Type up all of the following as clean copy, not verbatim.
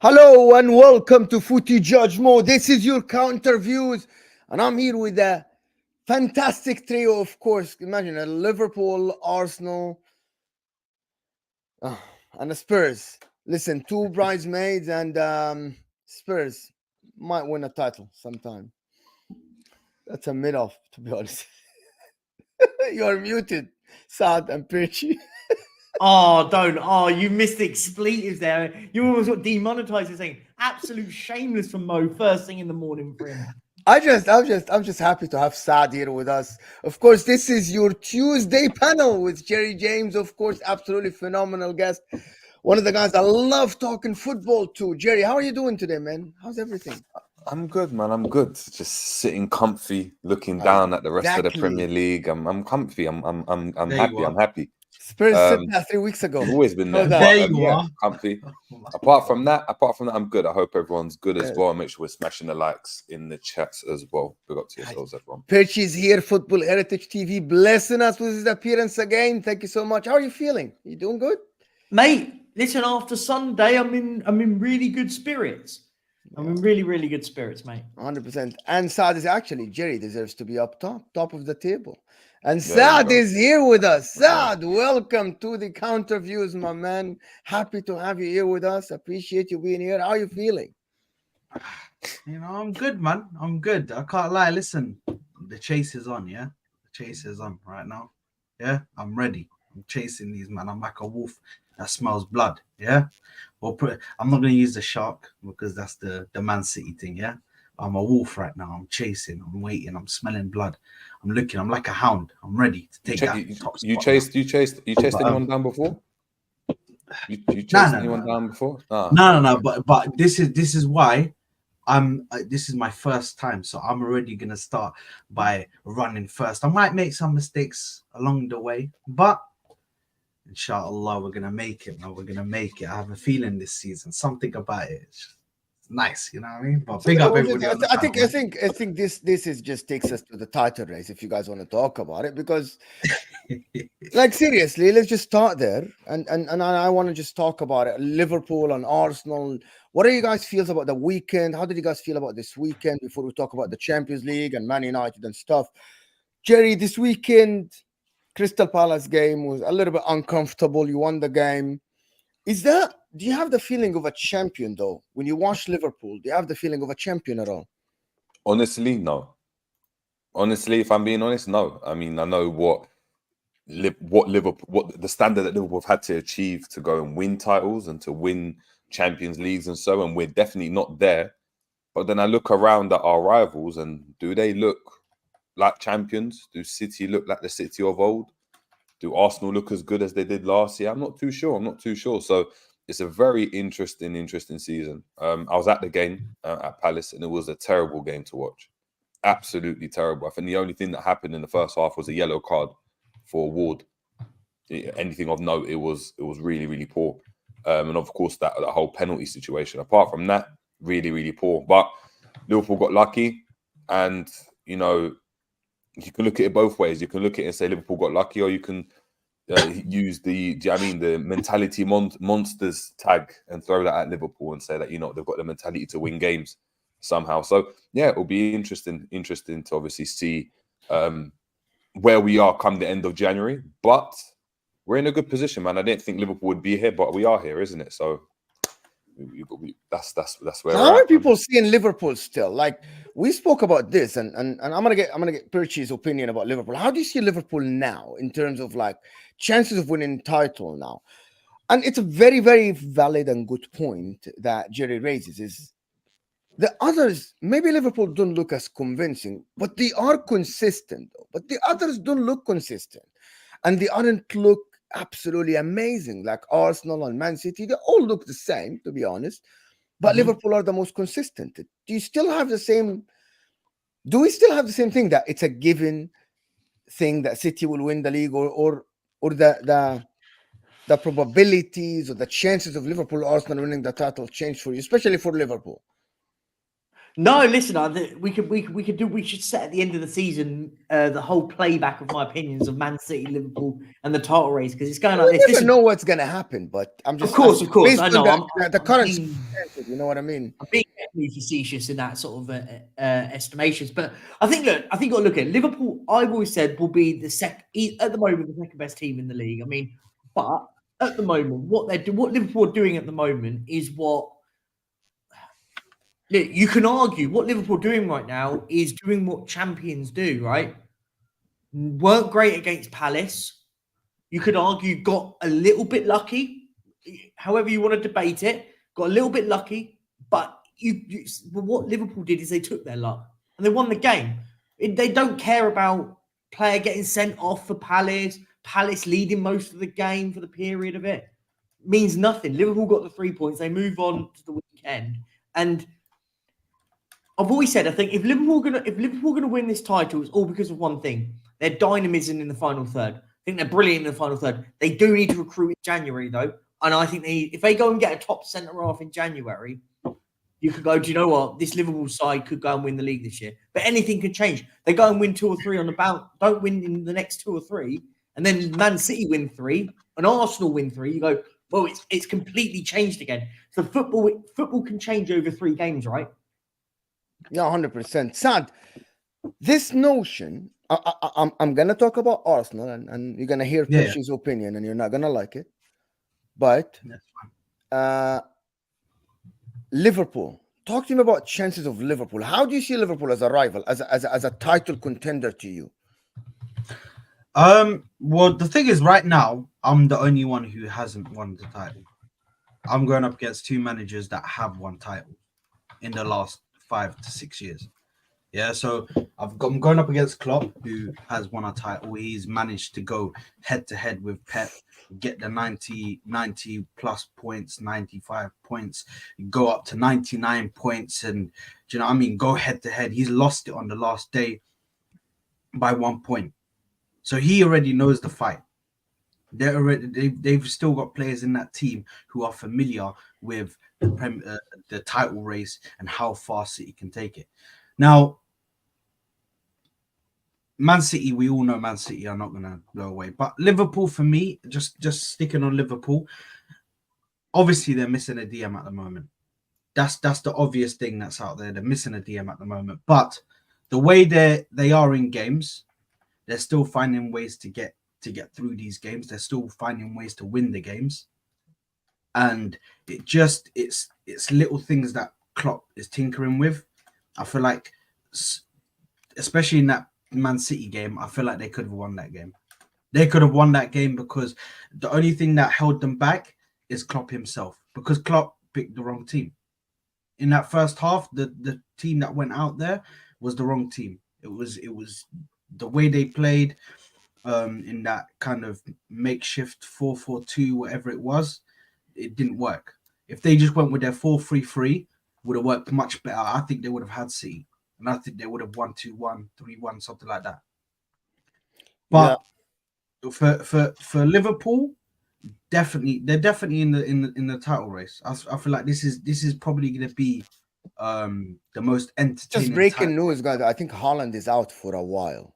Hello and welcome to Footy Judge Mode. This is your counter views, and I'm here with a fantastic trio, of course. Imagine a Liverpool, Arsenal, and a Spurs. Listen, two bridesmaids and Spurs might win a title sometime. That's a mid-off, to be honest. You're muted, Saad and Pirchi. Oh, don't. Oh, you missed the expletives there. You almost got demonetized for saying absolute shameless from Mo first thing in the morning for him. I'm just happy to have Saad here with us. Of course, this is your Tuesday panel with Jerry James. Of course, absolutely phenomenal guest. One of the guys I love talking football to. Jerry, how are you doing today, man? How's everything? I'm good, man. I'm good. Just sitting comfy, looking down at the rest of the Premier League. I'm comfy. I'm happy. I'm happy. Spurs said that 3 weeks ago. I've always been there. There you are. Comfy. Apart from that, I'm good. I hope everyone's good as well. Make sure we're smashing the likes in the chats as well. Big up to yourselves, everyone. Perch is here, Football Heritage TV, blessing us with his appearance again. Thank you so much. How are you feeling? You doing good? Mate, listen, after Sunday, I'm in really good spirits. I'm in really good spirits, mate. 100%. And Saad is actually, Jerry deserves to be up top of the table. And Saad is here with us. Saad, welcome to the counter views, my man. Happy to have you here with us. Appreciate you being here. How are you feeling? I'm good, man. I'm good. I can't lie. Listen, the chase is on, yeah? The chase is on right now. Yeah? I'm ready. I'm chasing these, man. I'm like a wolf that smells blood, yeah? I'm not going to use the shark because that's the Man City thing, yeah? I'm a wolf right now. I'm chasing. I'm waiting. I'm smelling blood. I'm looking. I'm like a hound. I'm ready to take that. You chased anyone down before? You chased anyone down before? No. But this is why this is my first time, so I'm already gonna start by running first. I might make some mistakes along the way, but inshallah we're gonna make it. We're gonna make it. I have a feeling this season, something about it. It's nice, you know what I mean? But big up everybody. I think this is just takes us to the title race if you guys want to talk about it, because like seriously, let's just start there. And I want to just talk about it. Liverpool and Arsenal. What are you guys feels about the weekend? How did you guys feel about this weekend before we talk about the Champions League and Man United and stuff? Jerry, this weekend, Crystal Palace game was a little bit uncomfortable. You won the game. Do you have the feeling of a champion though? When you watch Liverpool, do you have the feeling of a champion at all? Honestly, no. Honestly, if I'm being honest, no. I mean, I know what the standard that Liverpool have had to achieve to go and win titles and to win Champions Leagues and so, and we're definitely not there. But then I look around at our rivals, and do they look like champions? Do City look like the City of old? Do Arsenal look as good as they did last year? I'm not too sure. So it's a very interesting season. I was at the game at Palace, and it was a terrible game to watch. Absolutely terrible. I think the only thing that happened in the first half was a yellow card for Ward. Anything of note, it was really poor. And of course, that whole penalty situation. Apart from that, really poor. But Liverpool got lucky, and you can look at it both ways. You can look at it and say Liverpool got lucky, or you can use the mentality monsters tag and throw that at Liverpool and say that they've got the mentality to win games somehow. So yeah, it will be interesting to obviously see where we are come the end of January. But we're in a good position, man. I didn't think Liverpool would be here, but we are here, isn't it? So that's where. How are people seeing Liverpool still? Like we spoke about this, and I'm gonna get Perchi's opinion about Liverpool. How do you see Liverpool now in terms of like chances of winning title now? And it's a very, very valid and good point that Jerry raises. Is the others, maybe Liverpool don't look as convincing, but they are consistent though. But the others don't look consistent, and they aren't look absolutely amazing like Arsenal and Man City. They all look the same, to be honest. But Liverpool are the most consistent. Do we still have the same thing that it's a given thing that City will win the league, or the probabilities or the chances of Liverpool or Arsenal winning the title change for you, especially for Liverpool? No, listen, we should set at the end of the season the whole playback of my opinions of Man City, Liverpool, and the title race because it's going like We this. never Listen, know what's gonna happen, but I'm just of course, based I on know. the I'm current being, circumstances, you know what I mean? I'm being definitely facetious in that sort of estimations, but I think you got to look at Liverpool. I've always said will be at the moment the second best team in the league. I mean, but at the moment, what Liverpool are doing at the moment is what. Look, you can argue what Liverpool are doing right now is doing what champions do, right? Weren't great against Palace. You could argue got a little bit lucky, however you want to debate it. Got a little bit lucky, but what Liverpool did is they took their luck and they won the game. They don't care about player getting sent off for Palace. Palace leading most of the game for the period of it means nothing. Liverpool got the 3 points. They move on to the weekend, and I've always said I think if Liverpool are gonna win this title, it's all because of one thing: their dynamism in the final third. I think they're brilliant in the final third. They do need to recruit in January though, and I think if they go and get a top centre half in January, you could go. Do you know what? This Liverpool side could go and win the league this year, but anything can change. They go and win 2 or 3 on the bounce, don't win in the next 2 or 3, and then Man City win 3, and Arsenal win 3. You go, well, it's completely changed again. So football can change over 3 games, right? Yeah, 100%. Sad. This notion, I'm gonna talk about Arsenal, and you're gonna hear Percy's opinion, and you're not gonna like it. But Liverpool. Talk to me about chances of Liverpool. How do you see Liverpool as a rival, as a title contender to you? Well, the thing is, right now, I'm the only one who hasn't won the title. I'm going up against 2 managers that have won title in the last 5 to 6 years. Yeah, so I'm going up against Klopp, who has won a title. He's managed to go head to head with Pep, get the 90 plus points, 95 points, go up to 99 points, and do you know what I mean? Go head to head. He's lost it on the last day by 1 point, so he already knows the fight. They've still got players in that team who are familiar with the title race and how far City can take it. Now, Man City, we all know Man City are not going to blow away. But Liverpool, for me, just sticking on Liverpool, obviously they're missing a DM at the moment. That's the obvious thing that's out there. They're missing a DM at the moment. But the way they are in games, they're still finding ways to get through these games. They're still finding ways to win the games. And it's little things that Klopp is tinkering with. I feel like, especially in that Man City game, I feel like they could have won that game. They could have won that game because the only thing that held them back is Klopp himself, because Klopp picked the wrong team. In that first half, the team that went out there was the wrong team. It was the way they played in that kind of makeshift 4-4-2, whatever it was. It didn't work. If they just went with their 4-3-3, would have worked much better. I think they would have had City. And I think they would have won 2-1, 3-1, something like that. But for Liverpool, they're definitely in the title race. I feel like this is probably going to be the most entertaining. Just breaking news, guys. I think Haaland is out for a while.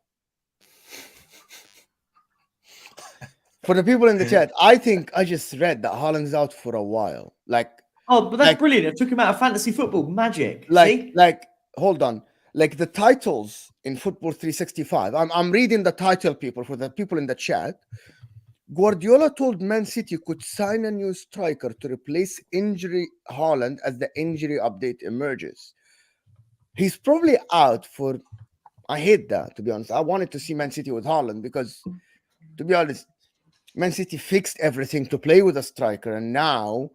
For the people in the chat, I think I just read that Haaland's out for a while. But that's brilliant. I took him out of fantasy football. Magic. Hold on. Like the titles in Football 365. I'm reading the title, people, for the people in the chat. Guardiola told Man City could sign a new striker to replace injury Haaland as the injury update emerges. He's probably out for... I hate that, to be honest. I wanted to see Man City with Haaland because, to be honest, Man City fixed everything to play with a striker, and now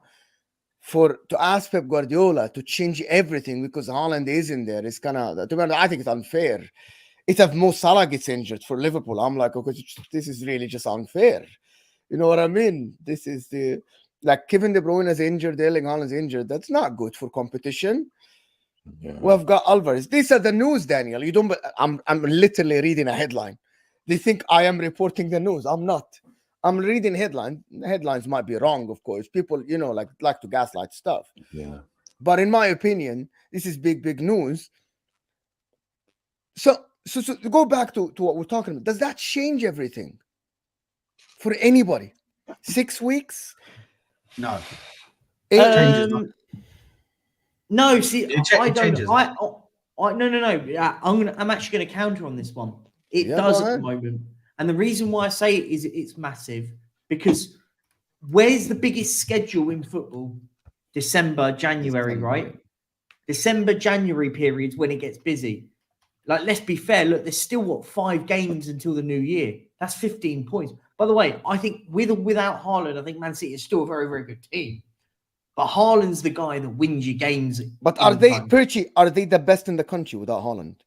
to ask Pep Guardiola to change everything because Haaland isn't there, it's kind of, to be honest, I think it's unfair. It's if Mo Salah gets injured for Liverpool, I'm like, okay, this is really just unfair. You know what I mean? This is Kevin De Bruyne is injured, Erling Haaland's injured. That's not good for competition. Yeah. We've got Alvarez. These are the news, Daniel. You don't. I'm literally reading a headline. They think I am reporting the news. I'm not. I'm reading headlines. The headlines might be wrong, of course. People, like to gaslight stuff. Yeah. But in my opinion, this is big news. So to go back to what we're talking about, does that change everything for anybody? 6 weeks? No, Eight? changes nothing. No, see, I It don't. changes. No. Yeah, I'm actually going to counter on this one. It Yeah, does go at the ahead. moment, and the reason why I say it is it's massive because where's the biggest schedule in football? December, January, December. right? December, January periods when it gets busy. Like, let's be fair. Look, there's still 5 games until the new year. That's 15 points. By the way, I think with or without Haaland, I think Man City is still a very, very good team. But Haaland's the guy that wins your games. But in are the they, time. Perchi, are they the best in the country without Haaland?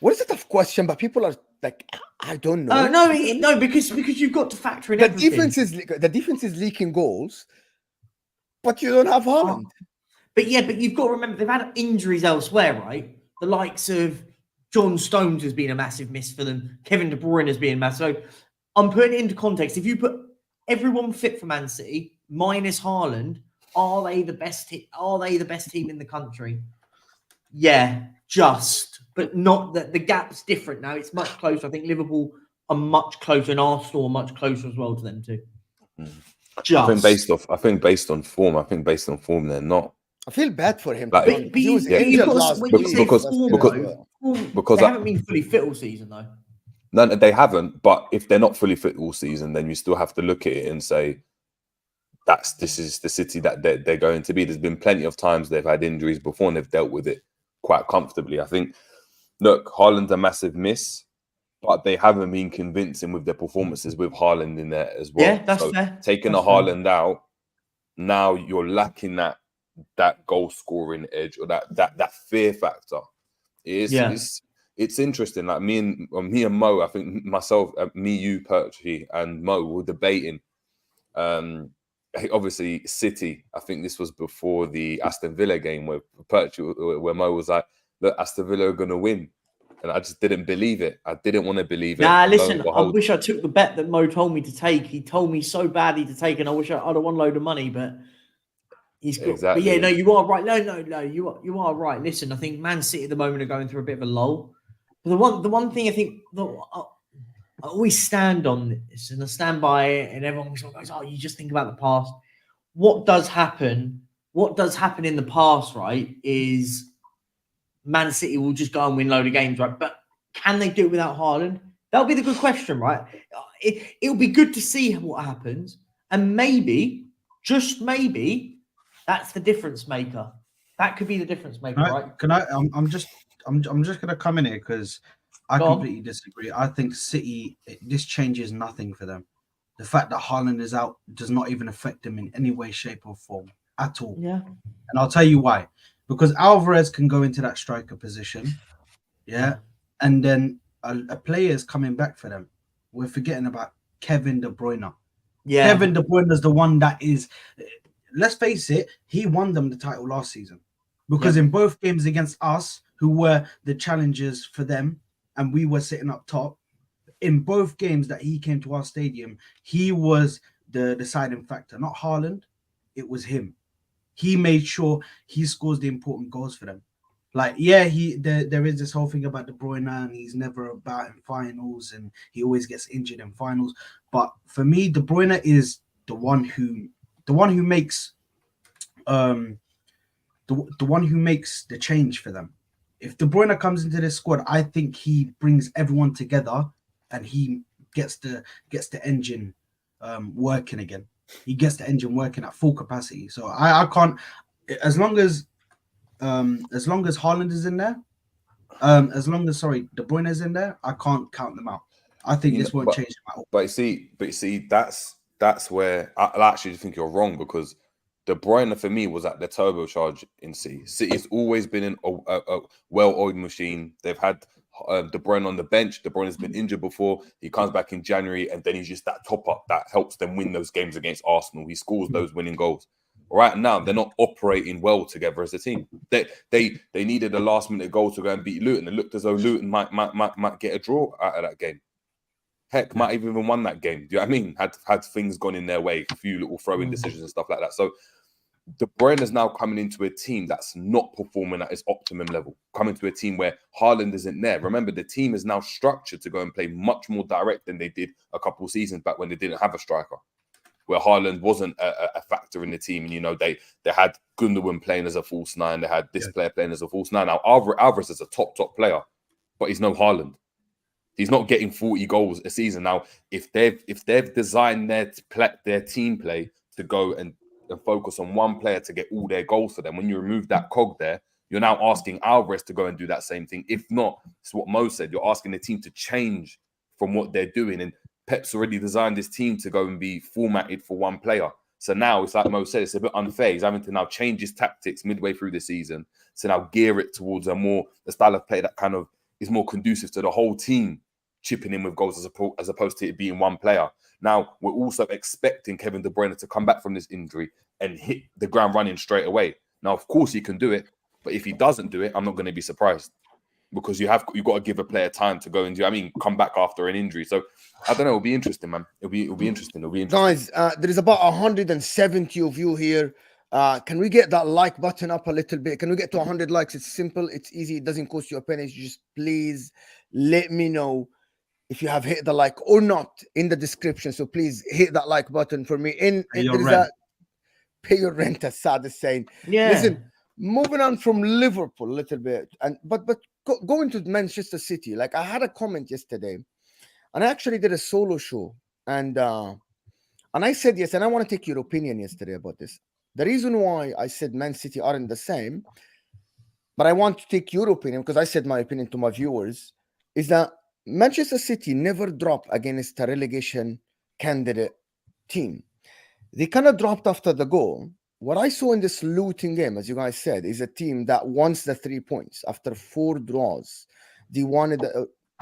What is a tough question? But people are like, I don't know. No, because you've got to factor in The everything. defense is leaking goals, but you don't have Haaland. But you've got to remember they've had injuries elsewhere, right? The likes of John Stones has been a massive miss for them. Kevin De Bruyne has been massive. So I'm putting it into context. If you put everyone fit for Man City minus Haaland, are they the best? Are they the best team in the country? Yeah, but not that the gap's different now. It's much closer. I think Liverpool are much closer, and Arsenal are much closer as well to them too. I think based on form, they're not. I feel bad for him. Like, He was yeah. injured last week. Because they haven't been fully fit all season though. No, they haven't. But if they're not fully fit all season, then you still have to look at it and say this is the City that they're going to be. There's been plenty of times they've had injuries before and they've dealt with it quite comfortably. I think, look, Haaland's a massive miss, but they haven't been convincing with their performances with Haaland in there as well. Yeah, that's fair. Taking that's Haaland out, now you're lacking that goal scoring edge or that fear factor. It's interesting. Like me and Mo, I think myself, me, you, Perchy, and Mo were debating. Obviously, City. I think this was before the Aston Villa game where Mo was like, "Look, Aston Villa are going to win," and I just didn't believe it. I didn't want to believe it. Nah, listen, I wish I took the bet that Mo told me to take. He told me so badly to take, and I wish I'd have won a load of money, but he's got. Exactly. But yeah, no, you are right. No, you are right. Listen, I think Man City at the moment are going through a bit of a lull. But the one thing I think that I always stand on this, and I stand by it, and everyone goes, "Oh, you just think about the past." What does happen in the past, right, is Man City will just go and win a load of games, right? But can they do it without Haaland? That'll be the good question, right? It'll be good to see what happens. And maybe, just maybe, that's the difference maker. That could be the difference maker, right? I'm just gonna come in here because I completely disagree. I think City, this changes nothing for them. The fact that Haaland is out does not even affect them in any way, shape, or form at all. Yeah. And I'll tell you why. Because Alvarez can go into that striker position. Yeah. And then a player is coming back for them. We're forgetting about Kevin De Bruyne. Yeah. Kevin De Bruyne is the one that is, let's face it, he won them the title last season. Because in both games against us, who were the challengers for them, and we were sitting up top, in both games that he came to our stadium, he was the deciding factor, not Haaland. It was him. He made sure he scores the important goals for them. Like, yeah, there is this whole thing about De Bruyne, and he's never about in finals, and he always gets injured in finals. But for me, De Bruyne is the one who makes the one who makes the change for them. If De Bruyne comes into this squad, I think he brings everyone together. And he gets the engine working again. He gets the engine working at full capacity. So I can't, as long as Haaland is in there, as long as De Bruyne is in there, I can't count them out. I think this won't change them at all. But you see, that's where I actually think you're wrong, because De Bruyne for me was at the turbocharge in City. City's always been in a well-oiled machine. They've had De Bruyne on the bench. De Bruyne has been injured before. He comes back in January, and then he's just that top up that helps them win those games against Arsenal. He scores those winning goals. Right now, they're not operating well together as a team. They needed a last minute goal to go and beat Luton. It looked as though Luton might get a draw out of that game. Heck, might have even won that game. Do you know what I mean? Had things gone in their way, a few little throwing decisions and stuff like that. So De Bruyne is now coming into a team that's not performing at its optimum level, coming to a team where Haaland isn't there. Remember, the team is now structured to go and play much more direct than they did a couple of seasons back when they didn't have a striker, where Haaland wasn't a factor in the team. And, you know, they had Gundogan playing as a false nine. They had this player playing as a false nine. Now, Alvarez is a top player, but he's no Haaland. He's not getting 40 goals a season. Now, if they've designed their team play to go and focus on one player to get all their goals for them, when you remove that cog there, you're now asking Alvarez to go and do that same thing. If not, it's what Mo said. You're asking the team to change from what they're doing. And Pep's already designed this team to go and be formatted for one player. So now it's like Mo said, it's a bit unfair. He's having to now change his tactics midway through the season to now gear it towards the style of play that kind of is more conducive to the whole team chipping in with goals as opposed to it being one player. Now, we're also expecting Kevin De Bruyne to come back from this injury and hit the ground running straight away. Now, of course, he can do it, but if he doesn't do it, I'm not going to be surprised, because you've got to give a player time to go and come back after an injury. So I don't know. It'll be interesting, man. It'll be interesting. Guys, there is about 170 of you here. Can we get that like button up a little bit? Can we get to 100 likes? It's simple. It's easy. It doesn't cost you a penny. Just please let me know if you have hit the like or not in the description. So please hit that like button for me. Pay your rent, as Saad is saying. Yeah. Listen, moving on from Liverpool a little bit, but going to Manchester City. Like, I had a comment yesterday, and I actually did a solo show, and I said yes, and I want to take your opinion yesterday about this. The reason why I said Man City aren't the same, but I want to take your opinion, because I said my opinion to my viewers, is that Manchester City never drop against a relegation candidate team. They kind of dropped after the goal. What I saw in this Luton game, as you guys said, is a team that wants the 3 points after 4 draws. They wanted,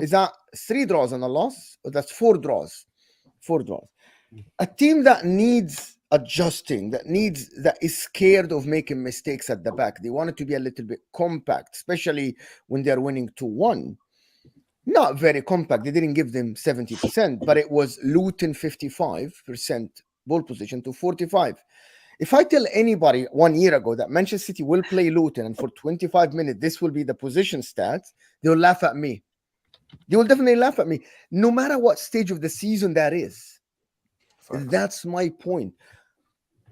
is that 3 draws and a loss? Or that's 4 draws? 4 draws. A team that needs adjusting, that is scared of making mistakes at the back. They want it to be a little bit compact, especially when they're winning 2-1. Not very compact. They didn't give them 70%, but it was Luton 55% ball position to 45. If I tell anybody 1 year ago that Manchester City will play Luton and for 25 minutes this will be the position stats, they'll laugh at me. They will definitely laugh at me, no matter what stage of the season that is. That's my point.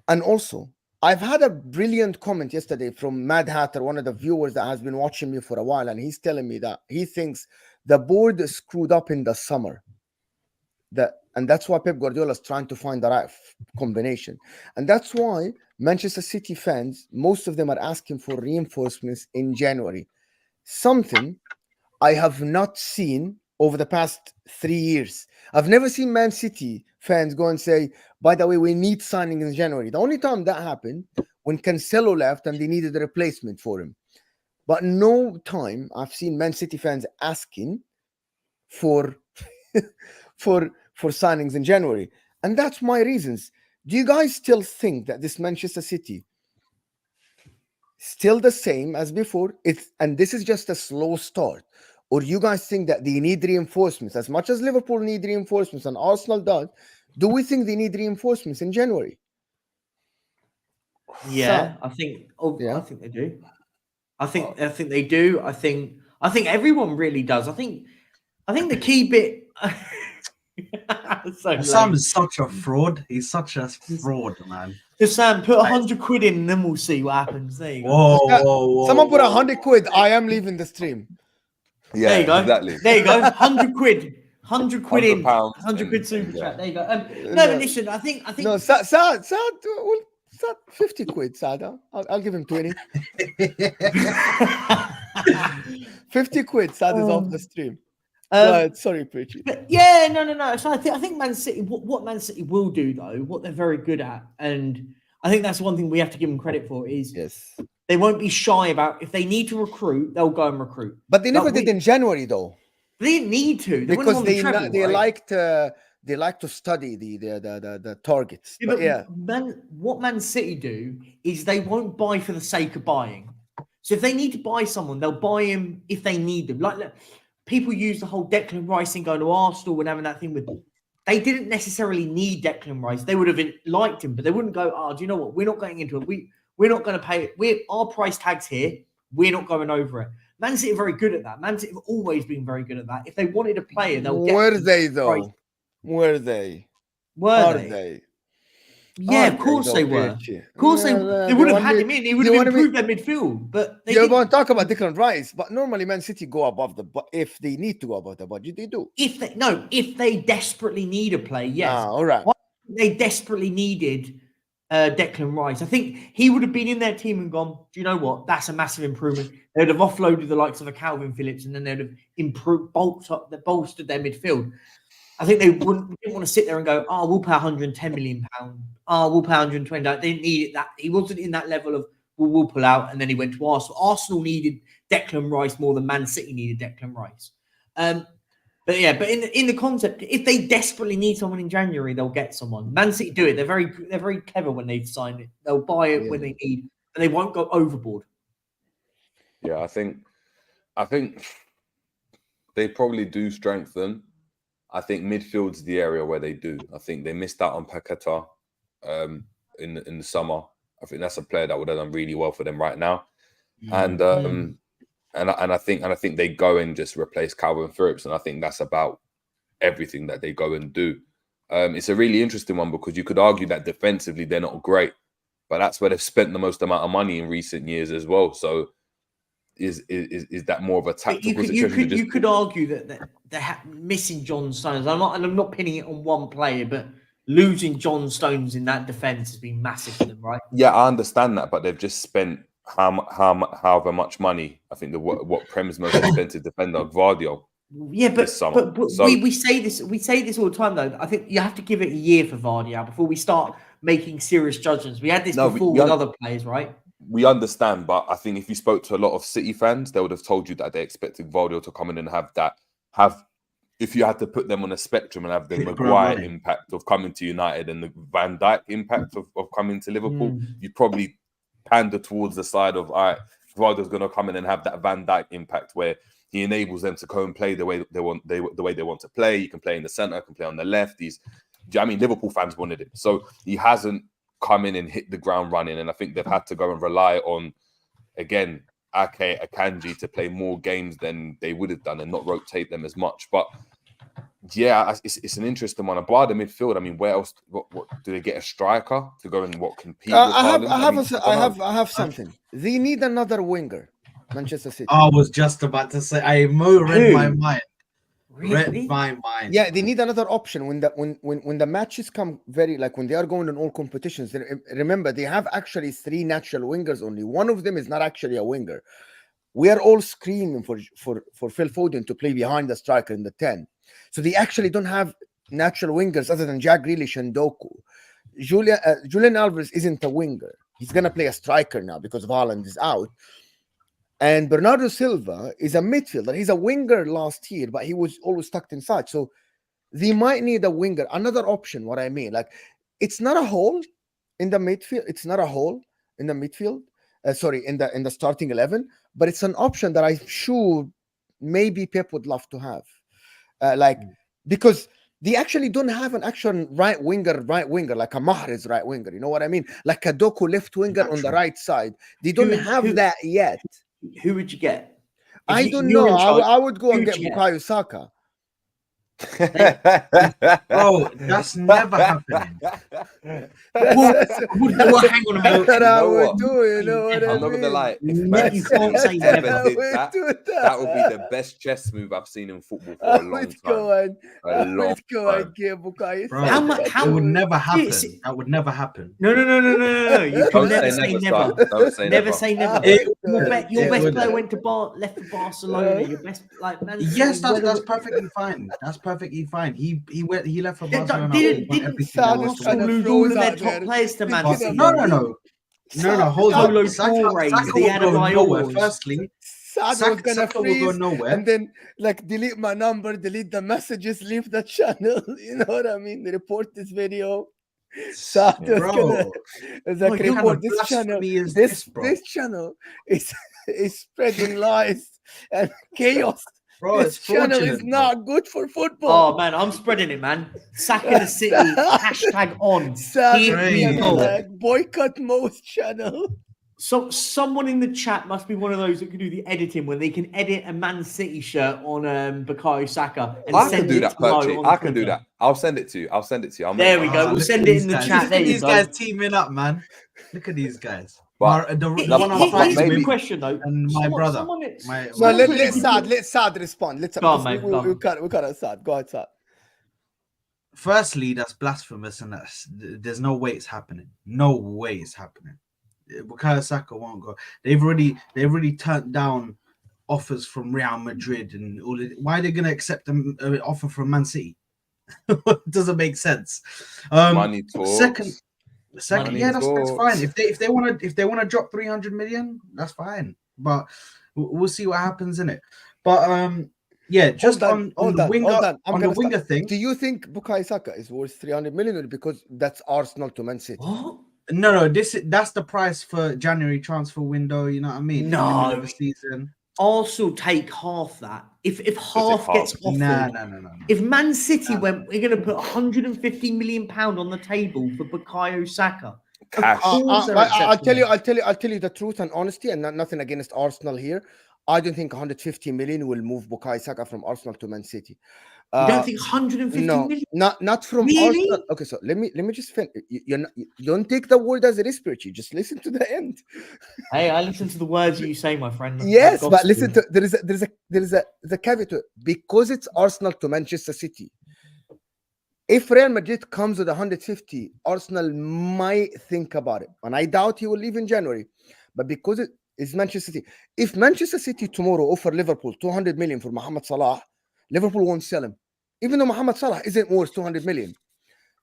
And also, I've had a brilliant comment yesterday from Mad Hatter, one of the viewers that has been watching me for a while, and he's telling me that he thinks the board is screwed up in the summer. And that's why Pep Guardiola is trying to find the right combination. And that's why Manchester City fans, most of them are asking for reinforcements in January. Something I have not seen over the past 3 years. I've never seen Man City fans go and say, by the way, we need signing in January. The only time that happened when Cancelo left and they needed a replacement for him. But no time I've seen Man City fans asking for signings in January. And that's my reasons. Do you guys still think that this Manchester City still the same as before? And this is just a slow start. Or you guys think that they need reinforcements as much as Liverpool need reinforcements and Arsenal does? Do we think they need reinforcements in January? Yeah, I think they do. I think they do. I think everyone really does. I think the key bit. Sam is such a fraud. He's such a fraud, man. Just Sam, put 100 quid in, and then we'll see what happens. There you go. Whoa. Someone put 100 quid. I am leaving the stream. Yeah, there you go. Exactly. There you go. 100 quid. 100 quid in. £100 100 quid super yeah. chat. There you go. No, but listen, I think. No, Sad, 50 quid, Sad. I'll give him 20. 50 quid, Sad is off the stream. Sorry, Preachy. But yeah, no. So I think Man City, what Man City will do though, what they're very good at, and I think that's one thing we have to give them credit for is they won't be shy about if they need to recruit, they'll go and recruit. But they never did in January though. They didn't need to because they like to study the targets. Yeah, but what Man City do is they won't buy for the sake of buying. So if they need to buy someone, they'll buy him if they need them. Like people use the whole Declan Rice thing going to Arsenal and having that thing with. They didn't necessarily need Declan Rice. They would have liked him, but they wouldn't go, oh, do you know what? We're not going into it. We're not going to pay it. Our price tag's here. We're not going over it. Man City are very good at that. Man City have always been very good at that. If they wanted a player, they'll get. Were they though? Price. Were they? Are they? Yeah, of course they were. Of course they would have had him in. He would have improved their midfield. But they won't talk about Declan Rice, but normally Man City go above if they need to go above the budget, they do. If they desperately need a play, yes. All right. They desperately needed Declan Rice. I think he would have been in their team and gone, do you know what? That's a massive improvement. They would have offloaded the likes of a Calvin Phillips, and then they'd have bolstered their midfield. I think they didn't want to sit there and go, oh, we'll pay £110 million. Oh, we'll pay 120. They didn't need it. That he wasn't in that level of we'll pull out, and then he went to Arsenal. Arsenal needed Declan Rice more than Man City needed Declan Rice. But in the concept, if they desperately need someone in January, they'll get someone. Man City do it. They're very clever when they've signed it. They'll buy it when they need, and they won't go overboard. Yeah, I think they probably do strengthen. I think midfield's the area where they do. I think they missed out on Paqueta in the summer. I think that's a player that would have done really well for them right now. And I think they go and just replace Calvin Phillips, and I think that's about everything that they go and do. It's a really interesting one because you could argue that defensively they're not great, but that's where they've spent the most amount of money in recent years as well. So is that more of a tactical situation? You could argue that they're missing John Stones. I'm not pinning it on one player, but losing John Stones in that defense has been massive for them, right? Yeah, I understand that, but they've just spent however much money. I think what Prem's most expensive defender, Vardy. Yeah, but we say this all the time though. I think you have to give it a year for Vardy before we start making serious judgments. We had this before with other players, right? We understand, but I think if you spoke to a lot of City fans, they would have told you that they expected Vardy to come in and have if you had to put them on a spectrum and have the Maguire impact of coming to United and the Van Dijk impact of coming to Liverpool, you'd probably pander towards the side of, all right, Vardy's going to come in and have that Van Dijk impact where he enables them to go and play the way they want to play. He can play in the centre, can play on the left. Liverpool fans wanted it. So he hasn't come in and hit the ground running. And I think they've had to go and rely on, again, Ake, Akanji to play more games than they would have done and not rotate them as much. But yeah, it's an interesting one. About the midfield, I mean, where else? What do they get a striker to go and compete? I have something. They need another winger. Manchester City. I was just about to say. I read my mind. Really? Read my mind. Yeah, they need another option when the matches come when they are going in all competitions. Remember, they have actually 3 natural wingers only. One of them is not actually a winger. We are all screaming for Phil Foden to play behind the striker in the 10. So they actually don't have natural wingers other than Jack Grealish and Doku. Julian Alvarez isn't a winger. He's going to play a striker now because Haaland is out. And Bernardo Silva is a midfielder. He's a winger last year, but he was always tucked inside. So they might need a winger. Another option, what I mean. It's not a hole in the midfield. It's not a hole in the midfield. In the starting 11. But it's an option that I'm sure maybe Pep would love to have. Because they actually don't have an actual right winger, like a Mahrez right winger. You know what I mean? Like a Doku left winger on the right side. They don't have that yet. Who would you get? I don't know. I would go and get Bukayo Saka. Bro, that's never happening. Hang on a minute. I would do, you know what I mean? I'm not gonna lie. You can't say never. That would be the best chess move I've seen in football for a long time. It would never happen. That would never happen. No. You can never say never. Don't say never say never. Your best player left for Barcelona. Your best yes, that's perfectly fine. That's perfectly fine. He left for Barcelona. Didn't Arsenal lose all of their top players to Man City? No. Hold on. Saka will go nowhere. Firstly, Saka will go nowhere, and then delete my number, delete the messages, leave the channel. You know what I mean? They report this video. Bro, report this channel. This channel is spreading lies and chaos Bro, This it's channel fraudulent. is not good for football. Oh man, I'm spreading it, man. Saka the City, hashtag on. Sad Here we crazy. go. like boycott Mo's channel. So someone in the chat must be one of those that can do the editing when they can edit a Man City shirt on Bukayo Saka and I send can do it that, to Mo Perchy. on I can do Twitter. that. I'll send it to you. I'll send it to you. I'll There make we one. go. We'll look send at it these in the guys. chat. Look There at you these go. guys teaming up, man. Look at these guys. But The Here- one I'm here- fighting here's a maybe- question though. and my brother. No, someone put let a good- Sad respond. Let's Go on, mate, go on. we got Sad. Go ahead, Sad. Firstly, that's blasphemous, and there's no way it's happening. No way it's happening. Bukayo Saka won't go. They've already turned down offers from Real Madrid and all. Why are they going to accept an offer from Man City? It doesn't make sense. money talks. Second, Money yeah, that's talks. fine. If they want to drop 300 million, that's fine. But we'll see what happens in it. But yeah, just on the winger thing. Do you think Bukayo Saka is worth 300 million or because that's Arsenal to Man City? What? No, that's the price for January transfer window. You know what I mean? No. In the middle of the season. Arsenal take half that. If half half. gets offered, No. if Man City went, we're going to put 150 million pound on the table for Bukayo Saka. Cash. I'll tell you the truth and honesty, and nothing against Arsenal here. I don't think 150 million will move Bukayo Saka from Arsenal to Man City. You don't think 150 no, million? not from Really? Arsenal. Okay, so let me just finish. You don't take the word as it is, Richie. Just listen to the end. Hey, I listen to the words you say, my friend. Yes, That's but gospel. listen to there is a caveat to it. Because it's Arsenal to Manchester City. If Real Madrid comes with 150, Arsenal might think about it, and I doubt he will leave in January. But because it is Manchester City, if Manchester City tomorrow offer Liverpool 200 million for Mohamed Salah, Liverpool won't sell him, even though Mohamed Salah isn't worth 200 million.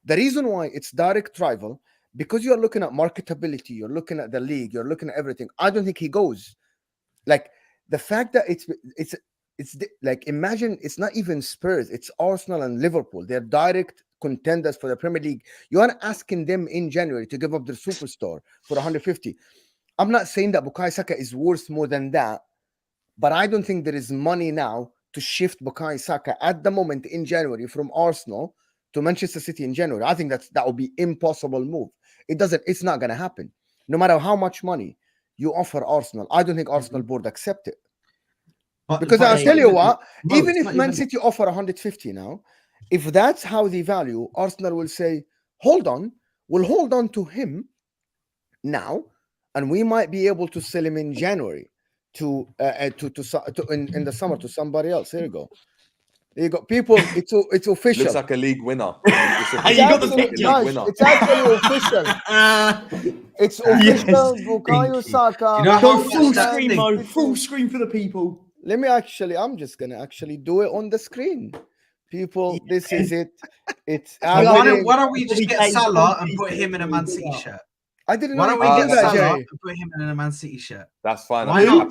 The reason why it's direct rival, because you're looking at marketability, you're looking at the league, you're looking at everything. I don't think he goes. Like the fact that it's like, imagine it's not even Spurs, it's Arsenal and Liverpool. They're direct contenders for the Premier League. You are asking them in January to give up their superstar for 150. I'm not saying that Bukayo Saka is worth more than that, but I don't think there is money now to shift Bukayo Saka at the moment in January from Arsenal to Manchester City in January. I think that would be impossible move. It's not going to happen. No matter how much money you offer Arsenal, I don't think Arsenal board accept it. Because I'll tell you what, even if Man City offer 150 now, if that's how they value, Arsenal will say, we'll hold on to him now, and we might be able to sell him in January in the summer to somebody else. There you go. There you go. People, it's official. Looks like a league winner. It's actually official. It's official. Bukayo Saka. You know Go how full that screen, thing- Mo. Full screen for the people. I'm just gonna actually do it on the screen. People, this is it. It's Why don't we just Bobby get Kane, Salah Bobby and put Kane, him in a Man City Bobby shirt? I didn't Why know don't we you get did that, Salah Jerry. and put him in a Man City shirt? That's fine. Why not?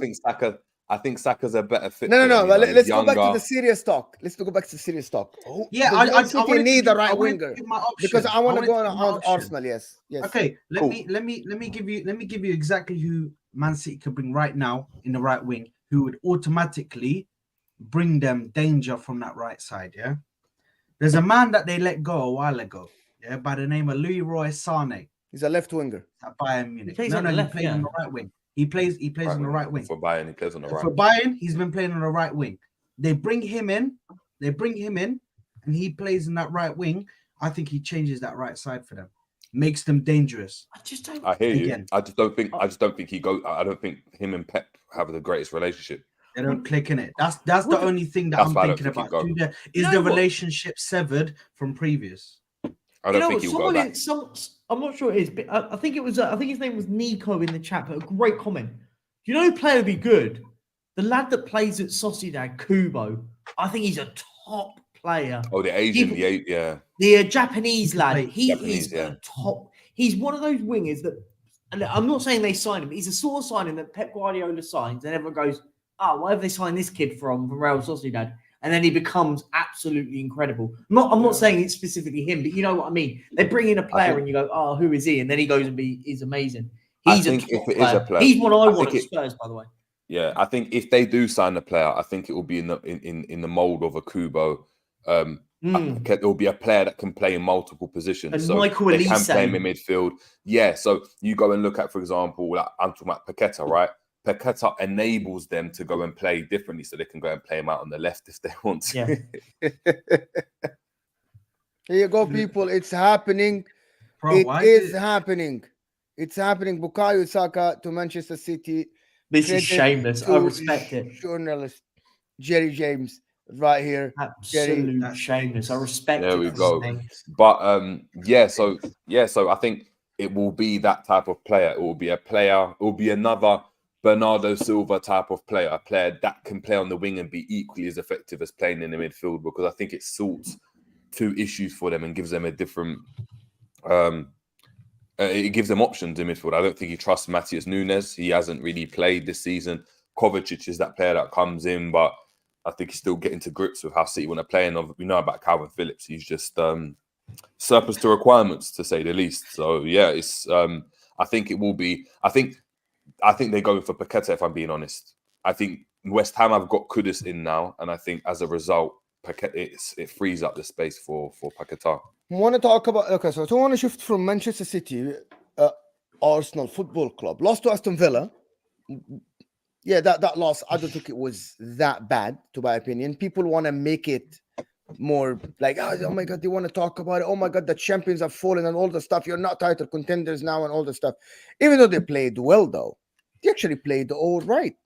I think Saka's a better fit. No. for them, But you know, let's he's go back to younger. the serious talk. Let's go back to the serious talk. Yeah, Does Man I City need a right I wanted winger, to give my option. because I want to go wanted give my on option. Arsenal. Yes. Okay, Cool. let me give you exactly who Man City could bring right now in the right wing, who would automatically bring them danger from that right side. Yeah, there's a man that they let go a while ago. Yeah, by the name of Leroy Sané He's a left winger. at Bayern Munich. plays No, on he the left, plays yeah. on the right wing. He plays on the right wing. For Bayern, he plays on the right. For Bayern, he's been playing on the right wing. They bring him in, and he plays in that right wing. I think he changes that right side for them, makes them dangerous. I just don't. I hear you. Again. I just don't think he goes. I don't think him and Pep have the greatest relationship. They don't click in it. That's the only thing that That's I'm why I don't thinking think about. he'd go. Is You the know what? relationship severed from previous? I don't think he'll go back. I'm not sure it is, but I think it was. I think his name was Nico in the chat. But a great comment. Do you know who player would be good? The lad that plays at Sociedad, Kubo. I think he's a top player. Oh, the Asian, yeah. The Japanese lad. He Japanese, is yeah. a top. He's one of those wingers that. And I'm not saying they signed him. But he's a sort of signing that Pep Guardiola signs, and everyone goes, "Oh, why have they signed this kid from Real Sociedad?" And then he becomes absolutely incredible. I'm not saying it's specifically him, but you know what I mean. They bring in a player and you go, "Oh, who is he?" And then he goes and he's amazing. He's I think a top if it is player. a player, He's what I want think at Spurs, by the way. Yeah, I think if they do sign a player, I think it will be in the mold of a Kubo. It will be a player that can play in multiple positions. And So Michael they can Elise. play him in midfield. Yeah, so you go and look at, for example, like I'm talking about Paqueta, right? Paqueta enables them to go and play differently, so they can go and play him out on the left if they want to. Yeah. Here you go, people. It's happening. Bro, It why is did happening. It's happening. Bukayo Saka to Manchester City. This is Credit shameless. I to respect it. Journalist Jerry James right here. Jerry, Absolute that's shameless. I shameless. respect There it. we for go. saying. But so I think it will be that type of player. It will be a player. It will be another Bernardo Silva type of player, a player that can play on the wing and be equally as effective as playing in the midfield, because I think it sorts two issues for them and gives them a different. It gives them options in midfield. I don't think he trusts Matheus Nunes. He hasn't really played this season. Kovacic is that player that comes in, but I think he's still getting to grips with how City want to play. And we know about Calvin Phillips. He's just surplus to requirements, to say the least. So yeah, it's. I think it will be. I think they're going for Paqueta, if I'm being honest. I think West Ham have got Kudus in now, and I think as a result, it frees up the space for Paqueta. I want to talk about. Okay, so I want to shift from Manchester City, Arsenal Football Club lost to Aston Villa. Yeah, that loss, I don't think it was that bad, to my opinion. People want to make it more like, oh my God, they want to talk about it. Oh my God, the champions have fallen and all the stuff. You're not title contenders now and all the stuff. Even though they played well, though, they actually played all right.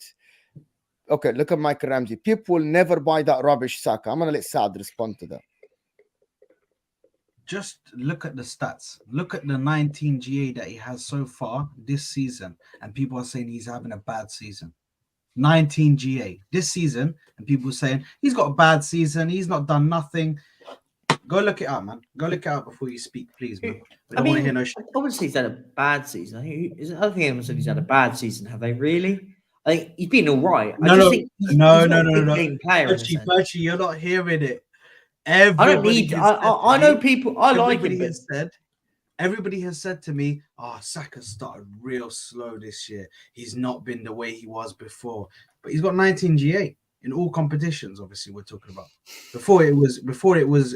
Okay, look at Michael Ramsey. People will never buy that rubbish, Saka. I'm going to let Saad respond to that. Just look at the stats. Look at the 19 GA that he has so far this season, and people are saying he's having a bad season. 19 GA this season, and people saying he's got a bad season. He's not done nothing. Go look it up, man. Go look it up before you speak, please, man. We don't want to hear no shit. Obviously, he's had a bad season. I don't think anyone said he's had a bad season. Have they really? I think he's been all right. No, he's not a big game player. Perchy, you're not hearing it. I don't need. I know people. I like him. Everybody has said to me, "Oh, Saka started real slow this year. He's not been the way he was before." But he's got 19 GA in all competitions. Obviously, we're talking about before it was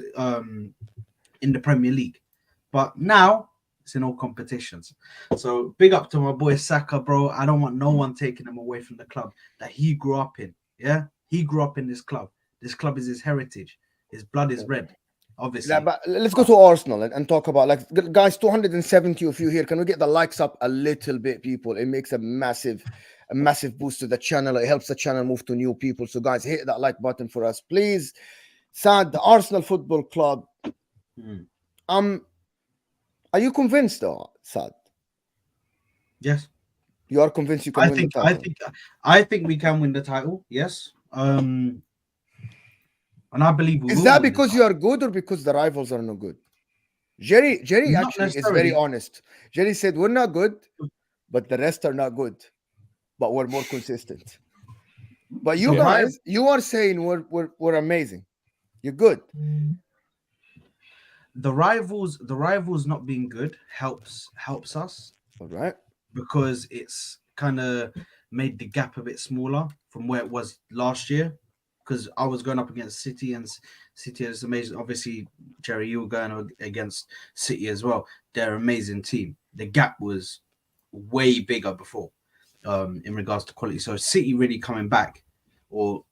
in the Premier League, but now it's in all competitions. So big up to my boy Saka, bro. I don't want no one taking him away from the club that he grew up in. Yeah, he grew up in this club. This club is his heritage. His blood is red, obviously. Yeah, but let's go to Arsenal and talk about, like, guys, 270 of you here. Can we get the likes up a little bit, people? It makes a massive boost to the channel. It helps the channel move to new people. So, guys, hit that like button for us, please. Saad, the Arsenal Football Club. Are you convinced, though, Saad? Yes. You are convinced you can win the title? I think we can win the title. Yes. And I believe we is will that win because you are good or because the rivals are no good? Jerry Not actually is necessarily. very honest. Jerry said we're not good, but the rest are not good, but we're more consistent. But you guys, you are saying we're amazing. You're good. The rivals not being good helps us. All right. Because it's kind of made the gap a bit smaller from where it was last year. Because I was going up against City, and City is amazing. Obviously, Jerry, you were going against City as well. They're an amazing team. The gap was way bigger before, in regards to quality. So City really coming back, or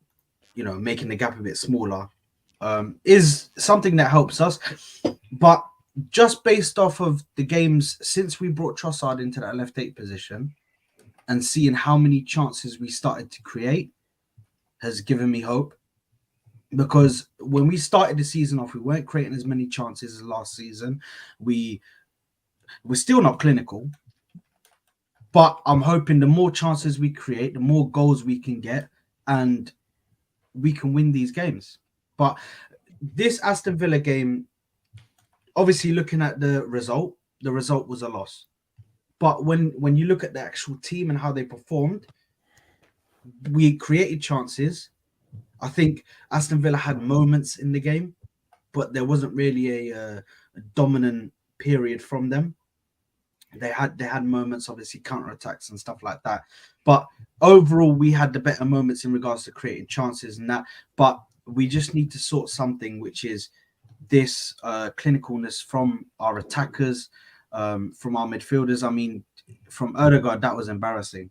making the gap a bit smaller, is something that helps us. But just based off of the games since we brought Trossard into that left 8 position, and seeing how many chances we started to create, has given me hope. Because when we started the season off, we weren't creating as many chances as last season. We're still not clinical, but I'm hoping the more chances we create, the more goals we can get, and we can win these games. But this Aston Villa game, obviously looking at the result was a loss. But when you look at the actual team and how they performed, we created chances. I think Aston Villa had moments in the game, but there wasn't really a dominant period from them. They had moments, obviously counter-attacks and stuff like that. But overall, we had the better moments in regards to creating chances and that. But we just need to sort something, which is this clinicalness from our attackers, from our midfielders. I mean, from Odegaard, that was embarrassing.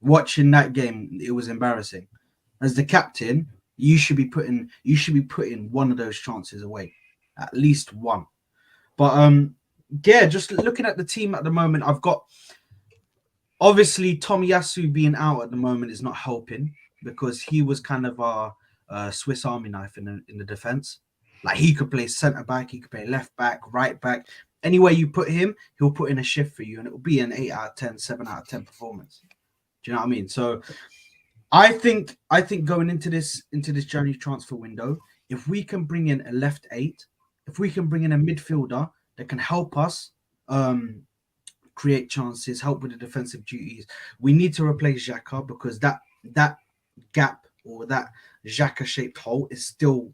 Watching that game, it was embarrassing. As the captain, you should be putting one of those chances away, at least one. But yeah, just looking at the team at the moment, I've got obviously Tomiyasu being out at the moment is not helping because he was kind of our Swiss Army knife in the defense. Like he could play centre back, he could play left back, right back. Anywhere you put him, he'll put in a shift for you, and it will be an 8 out of 10, 7 out of 10 performance. Do you know what I mean? So I think going into this January transfer window, if we can bring in a left 8, if we can bring in a midfielder that can help us create chances, help with the defensive duties, we need to replace Xhaka because that gap or that Xhaka shaped hole is still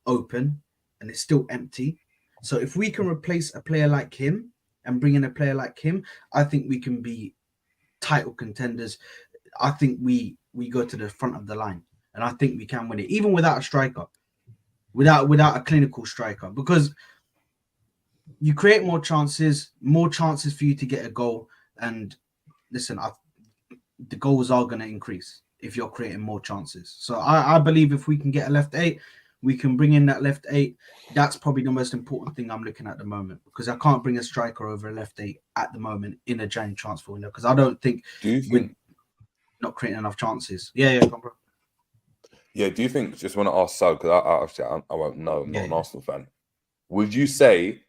open and it's still empty. So if we can replace a player like him and bring in a player like him, I think we can be title contenders. I think we go to the front of the line, and I think we can win it, even without a striker, without a clinical striker, because you create more chances for you to get a goal. And listen, the goals are going to increase if you're creating more chances. So I believe if we can get a left 8, we can bring in that left 8. That's probably the most important thing I'm looking at the moment, because I can't bring a striker over a left 8 at the moment in a January transfer window, because I don't think we're not creating enough chances. Yeah, come on, bro. Yeah, do you think, just want to ask so, because I won't know, I'm not an Arsenal fan. Would you say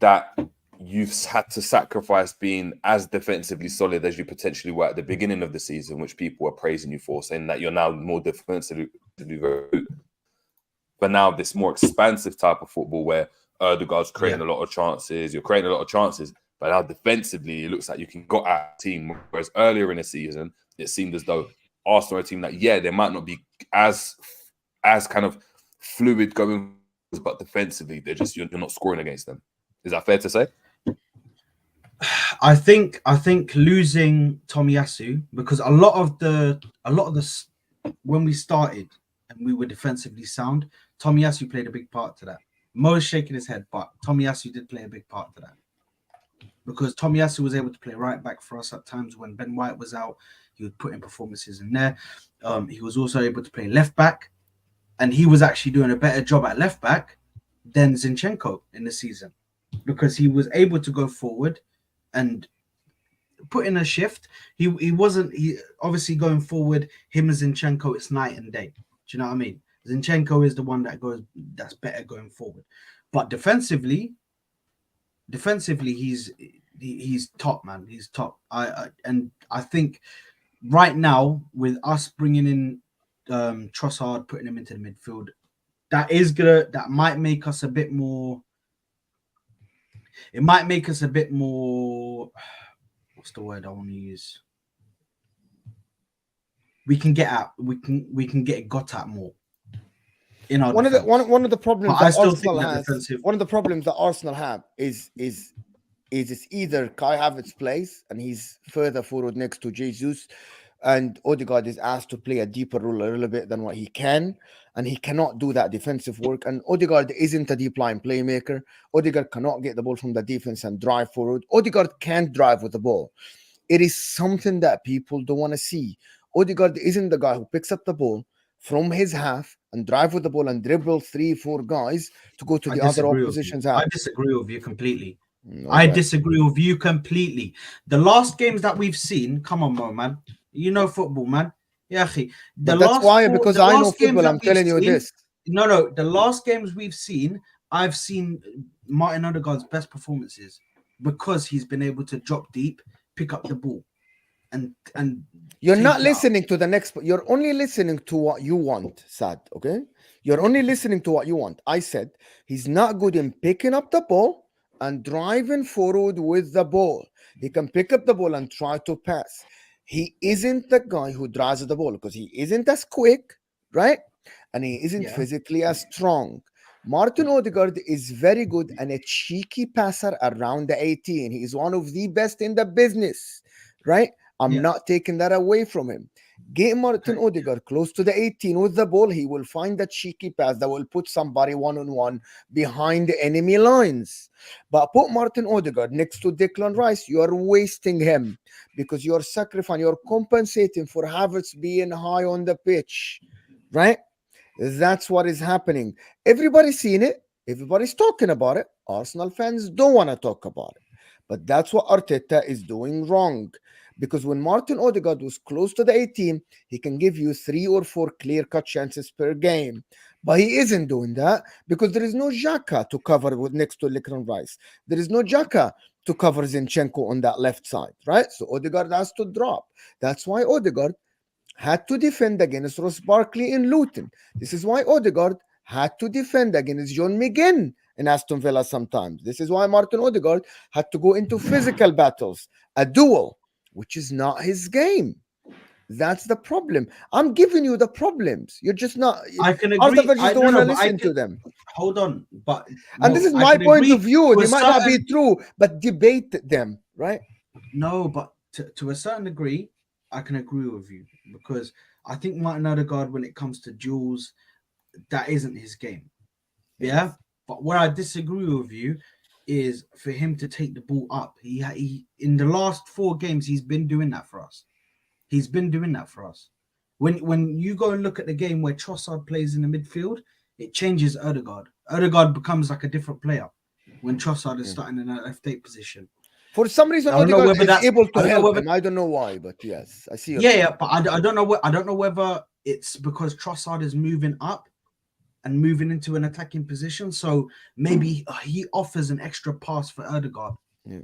that you've had to sacrifice being as defensively solid as you potentially were at the beginning of the season, which people were praising you for, saying that you're now more defensively good, but now this more expansive type of football where Odegaard's creating a lot of chances, you're creating a lot of chances, but now defensively it looks like you can go at a team, whereas earlier in the season it seemed as though Arsenal are a team that, yeah, they might not be as kind of fluid going, but defensively they're just, you're not scoring against them. Is that fair to say? I think losing Tomiyasu, because a lot of the when we started and we were defensively sound, Tomiyasu played a big part to that. Mo's shaking his head, but Tomiyasu did play a big part to that, because Tomiyasu was able to play right back for us at times when Ben White was out. He would put in performances in there. He was also able to play left back, and he was actually doing a better job at left back than Zinchenko in the season, because he was able to go forward and put in a shift. He obviously going forward, him and Zinchenko, it's night and day. Do you know what I mean? Zinchenko is the one that's better going forward, but defensively he's top, man. He's top. I think right now, with us bringing in Trossard, putting him into the midfield, that might make us a bit more. It might make us a bit more. What's the word I want to use? We can get out. We can get got at more. In our one of the problems that Arsenal has. One of the problems that Arsenal have is it's either Kai Havertz plays and he's further forward next to Jesus, and Odegaard is asked to play a deeper role a little bit than what he can, and he cannot do that defensive work. And Odegaard isn't a deep line playmaker. Odegaard cannot get the ball from the defense and drive forward. Odegaard can't drive with the ball. It is something that people don't want to see. Odegaard isn't the guy who picks up the ball from his half and drive with the ball and dribble 3-4 guys to go to the other opposition's half. I disagree with you completely. I disagree with you completely. The last games that we've seen, come on, Mo, man. You know football, man. Yeah, that's why, because I know football, I'm telling you this. No, the last games we've seen, I've seen Martin Odegaard's best performances because he's been able to drop deep, pick up the ball, and you're not listening to the next. You're only listening to what you want, Sad. Okay, you're only listening to what you want. I said he's not good in picking up the ball and driving forward with the ball. He can pick up the ball and try to pass. He isn't the guy who drives the ball because he isn't as quick, right? And he isn't physically as strong. Martin Odegaard is very good and a cheeky passer around the 18. He is one of the best in the business, right? I'm Yeah. not taking that away from him. Get Martin Okay. Odegaard close to the 18 with the ball. He will find that cheeky pass that will put somebody one-on-one behind the enemy lines. But put Martin Odegaard next to Declan Rice, you are wasting him because you're sacrificing, you're compensating for Havertz being high on the pitch, right? That's what is happening. Everybody's seen it. Everybody's talking about it. Arsenal fans don't want to talk about it. But that's what Arteta is doing wrong. Because when Martin Odegaard was close to the 18, he can give you 3 or 4 clear-cut chances per game. But he isn't doing that because there is no Xhaka to cover with next to Declan Rice. There is no Xhaka to cover Zinchenko on that left side, right? So Odegaard has to drop. That's why Odegaard had to defend against Ross Barkley in Luton. This is why Odegaard had to defend against John McGinn in Aston Villa sometimes. This is why Martin Odegaard had to go into physical battles, a duel, which is not his game. That's the problem. I'm giving you the problems. You're just not. I can Arsenal agree. fans just I don't don't want to know, but I listen to can them. hold on. But And this no, is I my can point agree of view. to They a might not be certain- true, but debate them, right? No, but to a certain degree, I can agree with you because I think Martin Odegaard, when it comes to duels, that isn't his game. Yeah, but where I disagree with you is for him to take the ball up. He in the last 4 games, he's been doing that for us. He's been doing that for us. When you go and look at the game where Trossard plays in the midfield, it changes Odegaard. Odegaard becomes like a different player when Trossard is starting in a left 8 position. For some reason, I don't know Odegaard whether is that's- able to I don't know help whether- him. I don't know why, but yes, I see. your Yeah, point. but I don't know I don't know whether it's because Trossard is moving up and moving into an attacking position. So maybe he offers an extra pass for Odegaard. Yeah.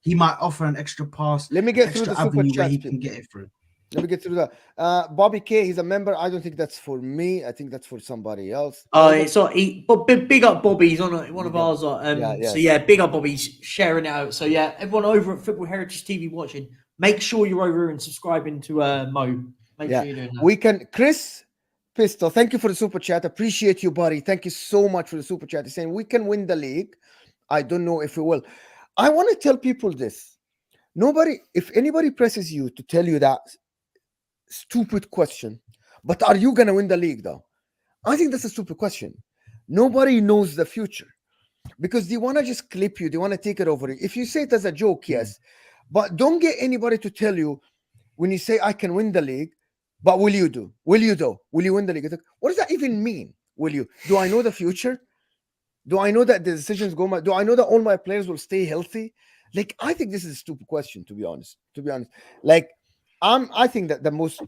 He might offer an extra pass, Let me an get through extra the super avenue where chats, he please. can get it through. Let me get through that. Bobby K, he's a member. I don't think that's for me. I think that's for somebody else. Oh, it's like but big up Bobby. He's on one of Big up. ours. Yeah. So yeah, big up Bobby's sharing it out. So yeah, everyone over at Football Heritage TV watching, make sure you're over and subscribing to Mo. Make Yeah. sure you're doing that. We can, Chris Pistol, thank you for the super chat. Appreciate you, buddy. Thank you so much for the super chat. He's saying we can win the league. I don't know if we will. I want to tell people this. If anybody presses you to tell you that stupid question, but are you going to win the league though? I think that's a stupid question. Nobody knows the future because they want to just clip you. They want to take it over. If you say it as a joke, yes, but don't get anybody to tell you when you say I can win the league, but will you do? Will you though? Will you win the league? It's like, what does that even mean? Will you? Do I know the future? Do I know that the decisions go? Do I know that all my players will stay healthy? Like, I think this is a stupid question, to be honest. Like, I think that the most,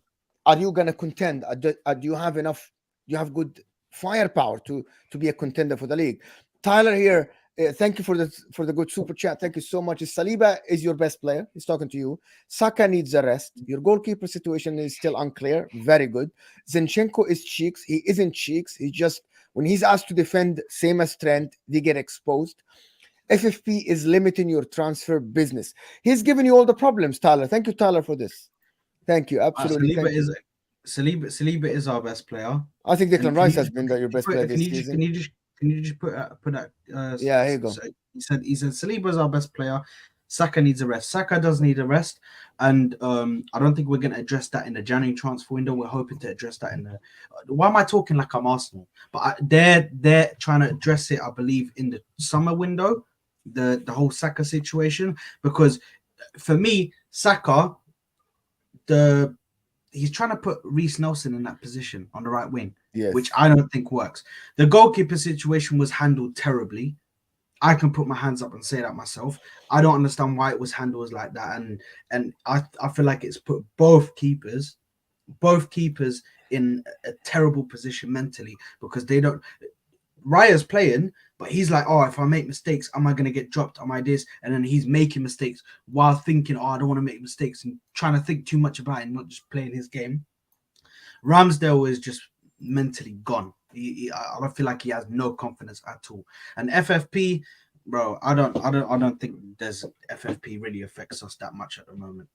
are you gonna contend? Do you have enough? Do you have good firepower to be a contender for the league? Tyler here, thank you for the good super chat. Thank you so much. Saliba is your best player. He's talking to you. Saka needs a rest. Your goalkeeper situation is still unclear. Very good. Zinchenko is cheeks. He isn't cheeks. He just, when he's asked to defend, same as Trent, they get exposed. FFP is limiting your transfer business. He's giving you all the problems, Tyler. Thank you, Tyler, for this. Thank you. Absolutely. Saliba is our best player. I think Declan Rice has been your best player this season. Can you just put that? Yeah, here you go. So he said Saliba is our best player. Saka needs a rest. Saka does need a rest, and I don't think we're going to address that in the January transfer window. We're hoping to address that in the. Why am I talking like I'm Arsenal? But they're trying to address it, I believe, in the summer window, the whole Saka situation. Because for me, Saka, he's trying to put Reece Nelson in that position on the right wing, Yes. which I don't think works. The goalkeeper situation was handled terribly. I can put my hands up and say that myself. I don't understand why it was handled like that, and I feel like it's put both keepers in a terrible position mentally because they don't. Raya's playing, but he's like, oh, if I make mistakes, am I going to get dropped? Am I this? And then he's making mistakes while thinking, oh, I don't want to make mistakes and trying to think too much about it and not just playing his game. Ramsdale is just mentally gone. I feel like he has no confidence at all. And FFP, bro, I don't think there's FFP really affects us that much at the moment.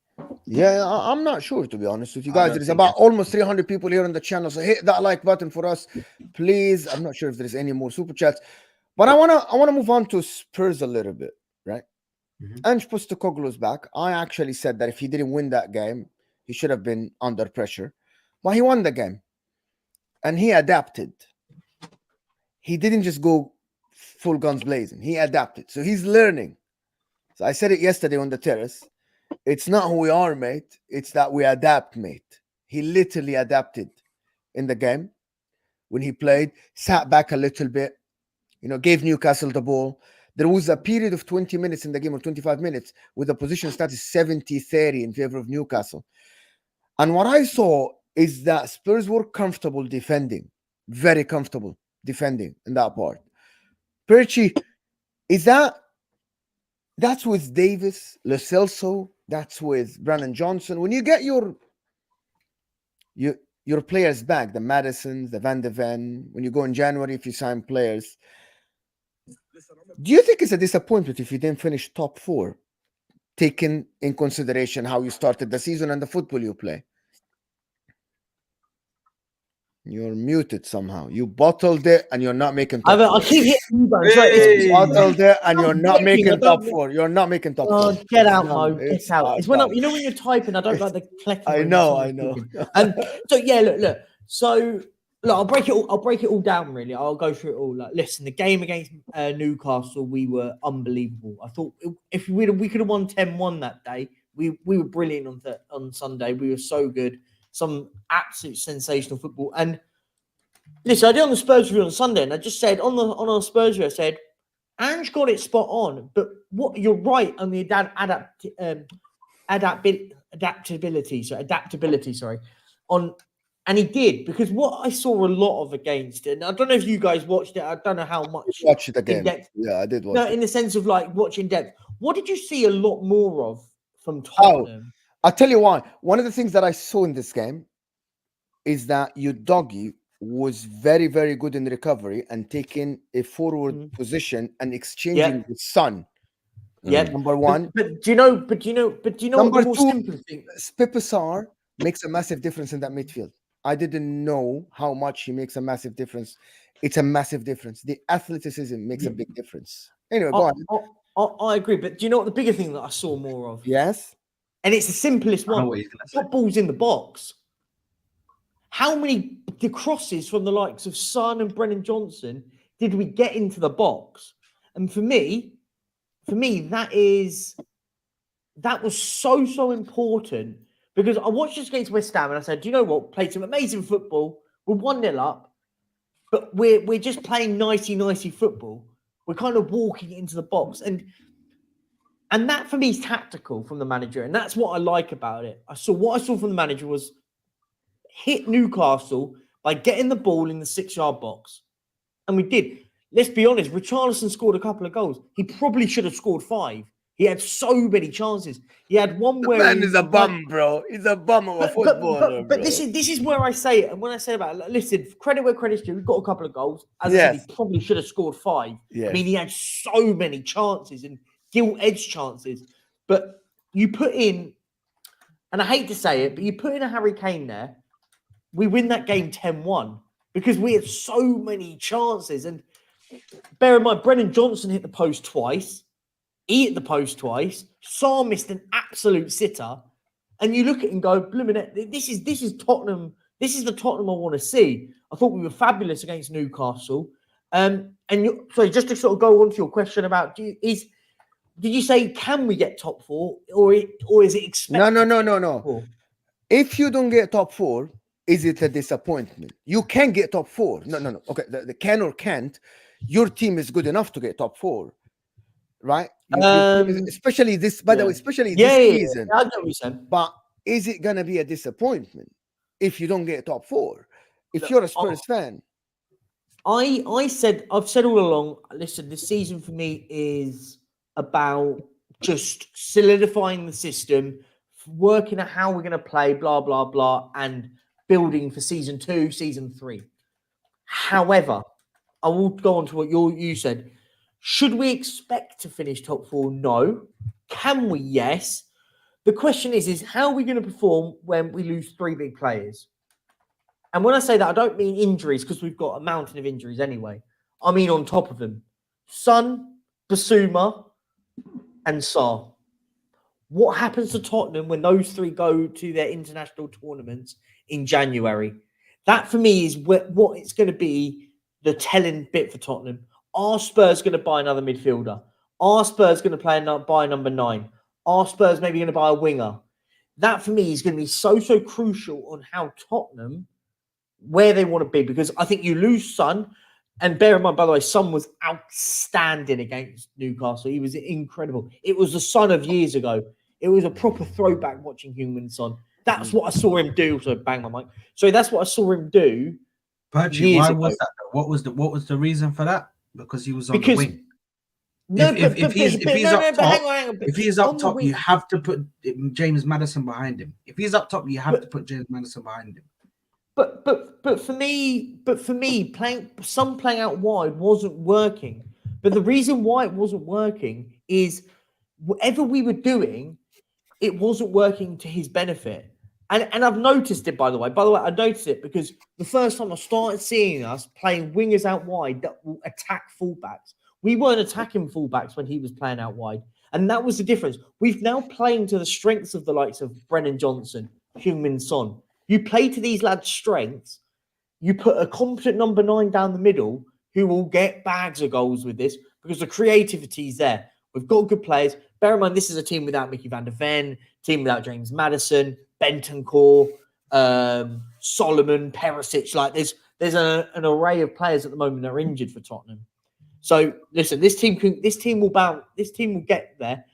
Yeah, I'm not sure, to be honest with you I guys. don't There's think about it's- almost 300 people here on the channel, so hit that like button for us, please. I'm not sure if there's any more super chats, but I wanna move on to Spurs a little bit, right? Mhm. Ange Postecoglou's back. I actually said that if he didn't win that game, he should have been under pressure, but he won the game and he adapted. He didn't just go full guns blazing. He adapted, so he's learning. So I said it yesterday on the terrace. It's not who we are, mate. It's that we adapt, mate. He literally adapted in the game when he played, sat back a little bit, gave Newcastle the ball. There was a period of 20 minutes in the game, or 25 minutes, with the position started 70-30 in favor of Newcastle. And what I saw is that Spurs were comfortable defending, very comfortable defending in that part. Percy, that's with Davis, Lo Celso, that's with Brandon Johnson. When you get your players back, the Madisons, the Van de Ven, when you go in January, if you sign players, do you think it's a disappointment if you didn't finish top 4, taking in consideration how you started the season and the football you play? You're muted somehow. You bottled it and you're not making top 4. I keep hitting you guys. Right, You bottled it and you're not I making top don't- 4. You're not making top 4. Oh, get It's out, done. Mo. Get out. It's when done. when you're typing, I don't like the clicking. I when know. someone's talking. And so yeah, look. So look, I'll break it all down. Really, I'll go through it all. Like, listen, the game against Newcastle, we were unbelievable. I thought if we could have won 10-1 that day, we were brilliant on Sunday. We were so good. Some absolute sensational football. And listen, I did on the Spurs review on Sunday, and I just said on our Spurs review, I said, Ange got it spot on, but what you're right on the adaptability. Sorry, and he did, because what I saw a lot of against it, and I don't know if you guys watched it. I don't know how much Watch it in again. depth. Yeah, I did watch No, it. in the sense of like watching depth. What did you see a lot more of from Oh, Tottenham? I'll tell you why. One of the things that I saw in this game is that your doggy was very, very good in recovery and taking a forward position and exchanging with Son. Yeah, Number one. But do you know? What Number the more two, simple thing? Spipasar makes a massive difference in that midfield. I didn't know how much he makes a massive difference. It's a massive difference. The athleticism makes a big difference. Anyway, go on. I agree, but do you know what the bigger thing that I saw more of? Yes. And it's the simplest I know one. what he's gonna say. Football's in the box. How many the crosses from the likes of Son and Brennan Johnson did we get into the box? And for me, that was so important, because I watched this against West Ham and I said, do you know what? Played some amazing football. We're 1-0 up, but we're just playing nicey football. We're kind of walking into the box. And that for me is tactical from the manager. And that's what I like about it. What I saw from the manager was hit Newcastle by getting the ball in the 6-yard box. And we did. Let's be honest, Richarlison scored a couple of goals. He probably should have scored 5. He had so many chances. He had one The where man is a bum, bro. He's a bum of a footballer, but this is where I say it. And when I say about it, listen, credit where credit's due. We've got a couple of goals. As I said, he probably should have scored 5. Yes. I mean, he had so many chances and gilt-edged chances. But you put in, and I hate to say it, but you put in a Harry Kane there, we win that game 10-1 because we had so many chances. And bear in mind, Brennan Johnson hit the post twice. He hit the post twice. Saar missed an absolute sitter. And you look at it and go, blooming, this is Tottenham. This is the Tottenham I want to see. I thought we were fabulous against Newcastle. Sorry, just to sort of go on to your question about, did you say, can we get top 4 or is it expected? No. If you don't get top 4, is it a disappointment? You can get top 4. No. Okay, the can or can't. Your team is good enough to get top 4, right? Especially this, by the way, especially this season. I get what you're saying. But is it gonna be a disappointment if you don't get top 4? If you're a Spurs fan, I've said all along. Listen, this season for me is about just solidifying the system, working out how we're going to play, blah blah blah, and building for season 2, season 3. However, I will go on to what you said. Should we expect to finish top 4? No. Can we? Yes. The question is how are we going to perform when we lose 3 big players? And when I say that, I don't mean injuries, because we've got a mountain of injuries anyway. I mean on top of them. Son, Basuma, and Sarr. What happens to Tottenham when those 3 go to their international tournaments in January? That, for me, is what it's going to be the telling bit for Tottenham. Are Spurs going to buy another midfielder? Are Spurs going to buy number 9? Are Spurs maybe going to buy a winger? That, for me, is going to be so crucial on how Tottenham, where they want to be. Because I think you lose Son. And bear in mind, by the way, Son was outstanding against Newcastle. He was incredible. It was the Son of years ago. It was a proper throwback watching Heung-min Son. That's what I saw him do. So bang my mic. So that's what I saw him do. Perchy, why was that? What was the reason for that? Because he was on the wing. No, if he's up top, you have to put James Maddison behind him. If he's up top, you have to put James Maddison behind him. But for me, playing out wide wasn't working. But the reason why it wasn't working is whatever we were doing, it wasn't working to his benefit. And I've noticed it, by the way. I noticed it because the first time I started seeing us playing wingers out wide that will attack fullbacks. We weren't attacking fullbacks when he was playing out wide. And that was the difference. We've now playing to the strengths of the likes of Brennan Johnson, Heung-min Son. You play to these lads' strengths. You put a competent number 9 down the middle who will get bags of goals with this because the creativity is there. We've got good players. Bear in mind, this is a team without Mickey van der Ven, team without James Maddison, Bentancur, Solomon, Perisic. Like there's an array of players at the moment that are injured for Tottenham. So listen, this team will get there.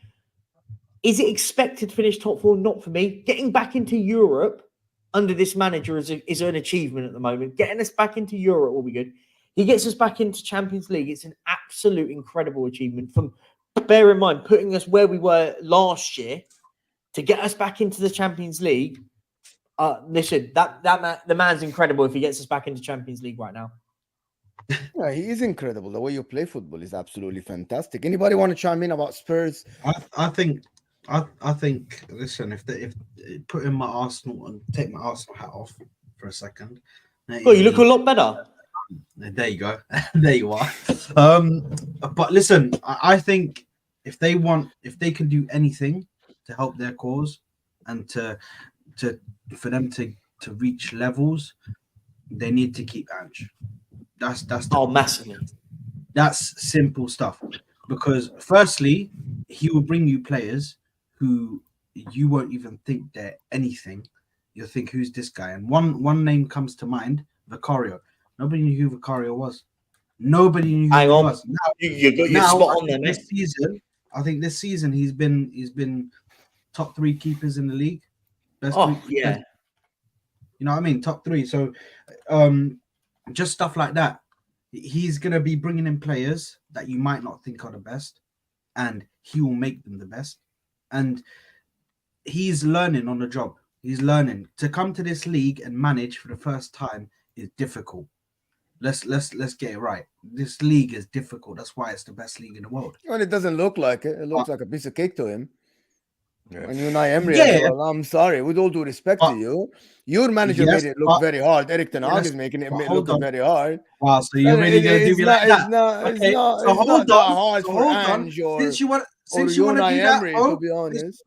Is it expected to finish top 4? Not for me. Getting back into Europe under this manager is an achievement at the moment. Getting us back into Europe will be good. He gets us back into Champions League. It's an absolute incredible achievement. Bear in mind, putting us where we were last year to get us back into the Champions League. Listen, the man's incredible if he gets us back into Champions League right now. Yeah, he is incredible. The way you play football is absolutely fantastic. Anybody want to chime in about Spurs? I think. Listen, if putting my Arsenal and take my Arsenal hat off for a second. Oh, you look a lot better. There you go. There you are. But listen, I think if they can do anything to help their cause and for them to reach levels, they need to keep Ange. That's massively. That's simple stuff. Because firstly, he will bring you players who you won't even think they're anything. You'll think, who's this guy? And one name comes to mind, Vicario. Nobody knew who Vicario was. Nobody knew who he was. Now, you got your spot on there, mate. I think this season he's been top 3 keepers in the league. Best yeah. You know what I mean? Top 3. So just stuff like that. He's going to be bringing in players that you might not think are the best, and he will make them the best. And he's learning on the job. He's learning. To come to this league and manage for the first time is difficult. Let's get it right. This league is difficult. That's why it's the best league in the world. Well, it doesn't look like it. It looks like a piece of cake to him. Yeah. And Unai Emery, well, I'm sorry. With all due respect to you, your manager made it look very hard. Eric Ten Hag is making it look very hard. Wow, so you're really going to do me like that? It's not that hard for Ange or Unai Emery, to be honest.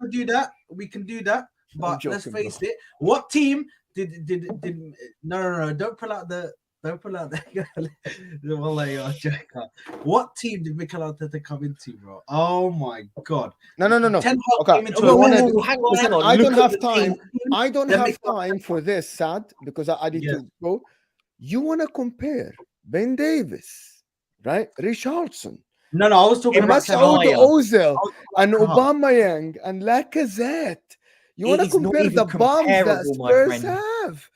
We can do that. But let's face it. What team did no, don't pull out the what team did Mikel Arteta come into, bro? Oh my god. No. Ten Hag came into hang on. I don't have time. I don't have time for this, Sad, because I need to go. You want to compare Ben Davis, right? Richarlison. No, I was talking about Ozil and Aubameyang and Lacazette. You want to compare the bombs that Spurs have?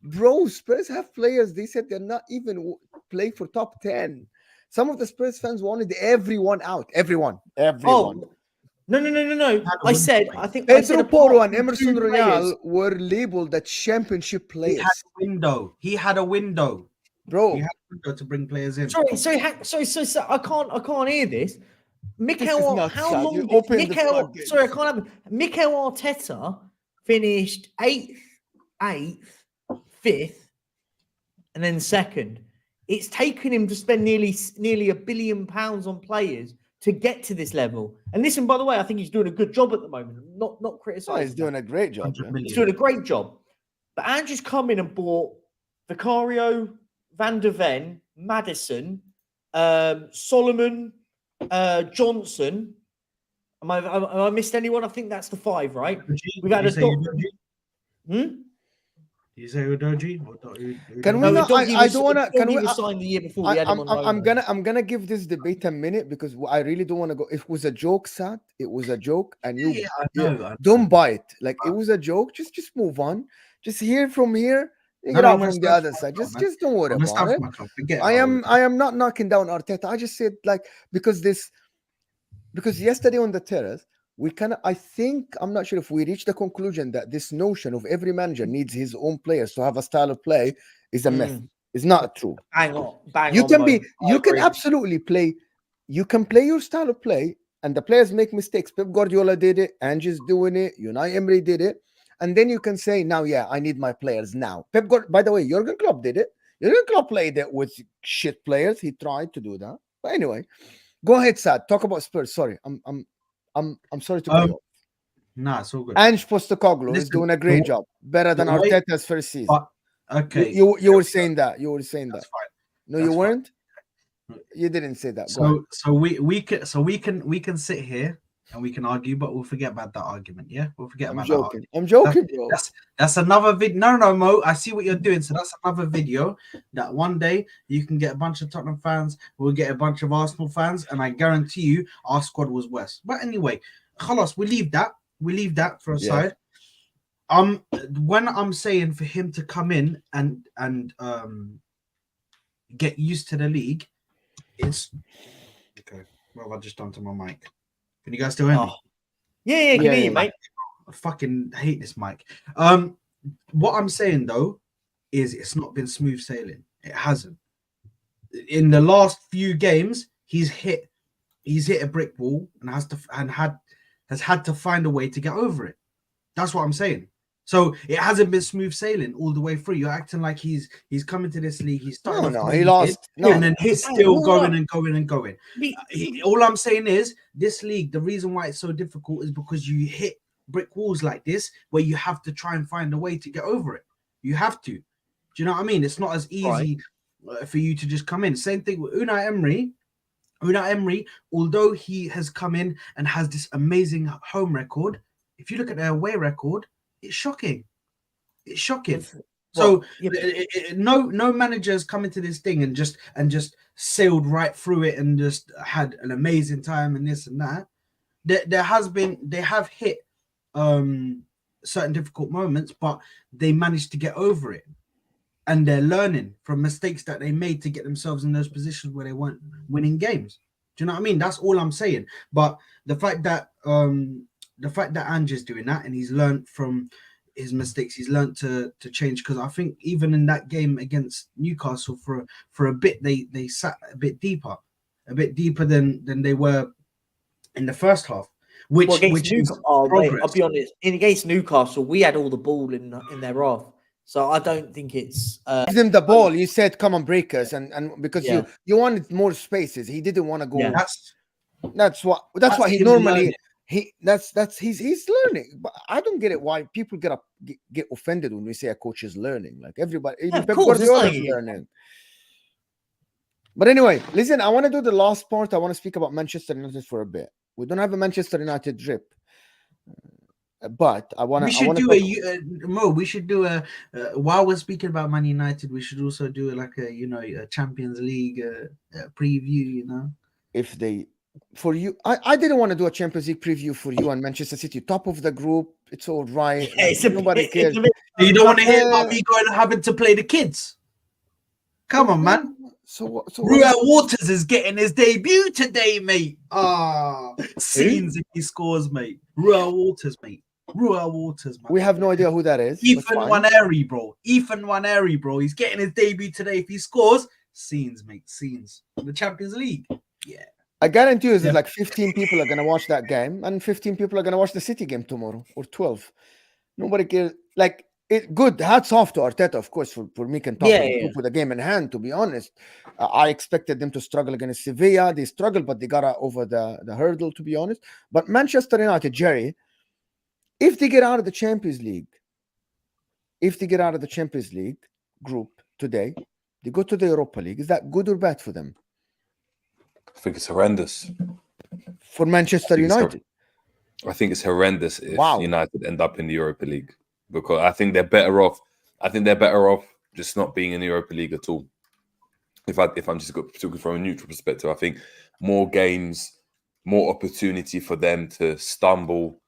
Bro, Spurs have players. They said they're not even playing for top 10. Some of the Spurs fans wanted everyone out. Everyone. Oh, no. I think Pedro Porro and Emerson Royal were labeled the championship players. He had a window. Bro. He had a window to bring players in. Sorry, I can't hear this. Mikel, nuts, how Sad. long? You Did, opened the Mikel, floodgates. sorry, I can't have. Mikel Arteta finished eighth, fifth, and then second. It's taken him to spend nearly £1 billion on players to get to this level. And listen, by the way, I think he's doing a good job at the moment. Not Oh, criticizing. he's doing a great job. 100 Yeah. million. He's doing a great job. But Andrew's come in and bought Vicario, Van der Ven, Maddison, Solomon, Johnson. Have I missed anyone? I think that's the 5, right? We've had a You say Udoji? Can we No, not? I don't want to. Can we? was signed the year before. We had him on loan. I'm gonna give this debate a minute because I really don't want to go. If it was a joke, Sad, it was a joke, and you Yeah, I know. don't buy it. Like it was a joke. Just move on. Just hear from here. Get out from the other side. Just don't worry about it. I am not knocking down Arteta. I just said like because yesterday on the terrace. I'm not sure if we reached the conclusion that this notion of every manager needs his own players to have a style of play is a myth. It's not true. Bang on. You can absolutely play. You can play your style of play, and the players make mistakes. Pep Guardiola did it. Ange's doing it. Unai Emery did it. And then you can say, now, yeah, I need my players now. By the way, Jurgen Klopp did it. Jurgen Klopp played it with shit players. He tried to do that. But anyway, go ahead, Sad. Talk about Spurs. Sorry, I'm sorry to cut you off. Nah, it's all good. Ange Postecoglou is doing a great job, better than Arteta's first season. Okay, you were saying that. You were saying that. that's fine. No, That's you weren't. You didn't say that. So we can sit here and we can argue, but we'll forget about that argument. Yeah, we'll forget about that argument. I'm joking, bro. That's another video. No, Mo. I see what you're doing. So that's another video that one day you can get a bunch of Tottenham fans, we'll get a bunch of Arsenal fans, and I guarantee you our squad was worse. But anyway, Khalas, we leave that. We leave that for a side. When I'm saying for him to come in and get used to the league, it's okay. Well, I just done to my mic. Can you guys still hear me? Yeah, can hear you, mate. I fucking hate this mic. What I'm saying though is it's not been smooth sailing. It hasn't. In the last few games, he's hit a brick wall and has had to find a way to get over it. That's what I'm saying. So it hasn't been smooth sailing all the way through. You're acting like he's coming to this league. He's starting he lost. and then he's still going and going and going. All I'm saying is this league, the reason why it's so difficult is because you hit brick walls like this where you have to try and find a way to get over it. You have to. Do you know what I mean? It's not as easy for you to just come in. Same thing with Unai Emery. Unai Emery, although he has come in and has this amazing home record, if you look at their away record, it's shocking. It's shocking. So no managers come into this thing and just sailed right through it and just had an amazing time and this and that. They have hit certain difficult moments, but they managed to get over it. And they're learning from mistakes that they made to get themselves in those positions where they weren't winning games. Do you know what I mean? That's all I'm saying. But the fact that Ange is doing that and he's learned from his mistakes, he's learned to change. Because I think even in that game against Newcastle, for a bit they sat a bit deeper than they were in the first half. Which is progress. I'll be honest. Against Newcastle, we had all the ball in their half. So I don't think it's give them the ball. You said come on, break us, and because you wanted more spaces, he didn't want to go. Yeah. That's what he normally he's learning. But I don't get it why people get offended when we say a coach is learning. Like everybody, even Pep Guardiola is learning. But anyway, listen, I want to do the last part. I want to speak about Manchester United for a bit. We don't have a Manchester United drip. But we should do a while we're speaking about Man United, we should also do a Champions League preview, if they for you. I didn't want to do a Champions League preview for you and Manchester City, top of the group. It's all right. Nobody cares. You don't want to hear about me going and having to play the kids. Come on, man. So Ruel Waters is getting his debut today, mate. Scenes if he scores, mate. Ruel Waters, mate. Ruel Waters, man. We have no idea who that is. Ethan Nwaneri, bro. Ethan Nwaneri, bro. He's getting his debut today. If he scores, scenes, mate. Scenes. The Champions League. Yeah. I guarantee you, there's like 15 people are gonna watch that game, and 15 people are gonna watch the City game tomorrow, or 12. Nobody cares. Like, good. Hats off to Arteta, of course, for making tough and Yeah. with the game in hand. To be honest, I expected them to struggle against Sevilla. They struggled, but they got over the hurdle. To be honest, but Manchester United, Jerry, if they get out of the Champions League, group today, they go to the Europa League. Is that good or bad for them? I think it's horrendous. For Manchester United, I think it's horrendous if Wow. United end up in the Europa League, because I think they're better off. I think they're better off just not being in the Europa League at all. If I'm just talking from a neutral perspective, I think more games, more opportunity for them to stumble,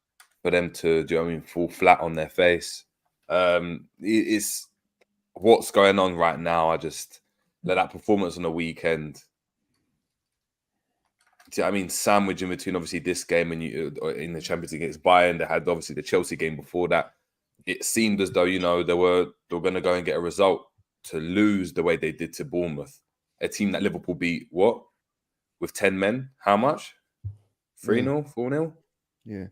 for them to, do you know what I mean, fall flat on their face. It's what's going on right now. I just let that performance on the weekend. I mean, sandwich in between obviously this game and in the Champions League against Bayern. They had obviously the Chelsea game before that. It seemed as though, you know, they were going to go and get a result. To lose the way they did to Bournemouth, a team that Liverpool beat, what, with 10 men? How much? 3-0, 4-0. Yeah.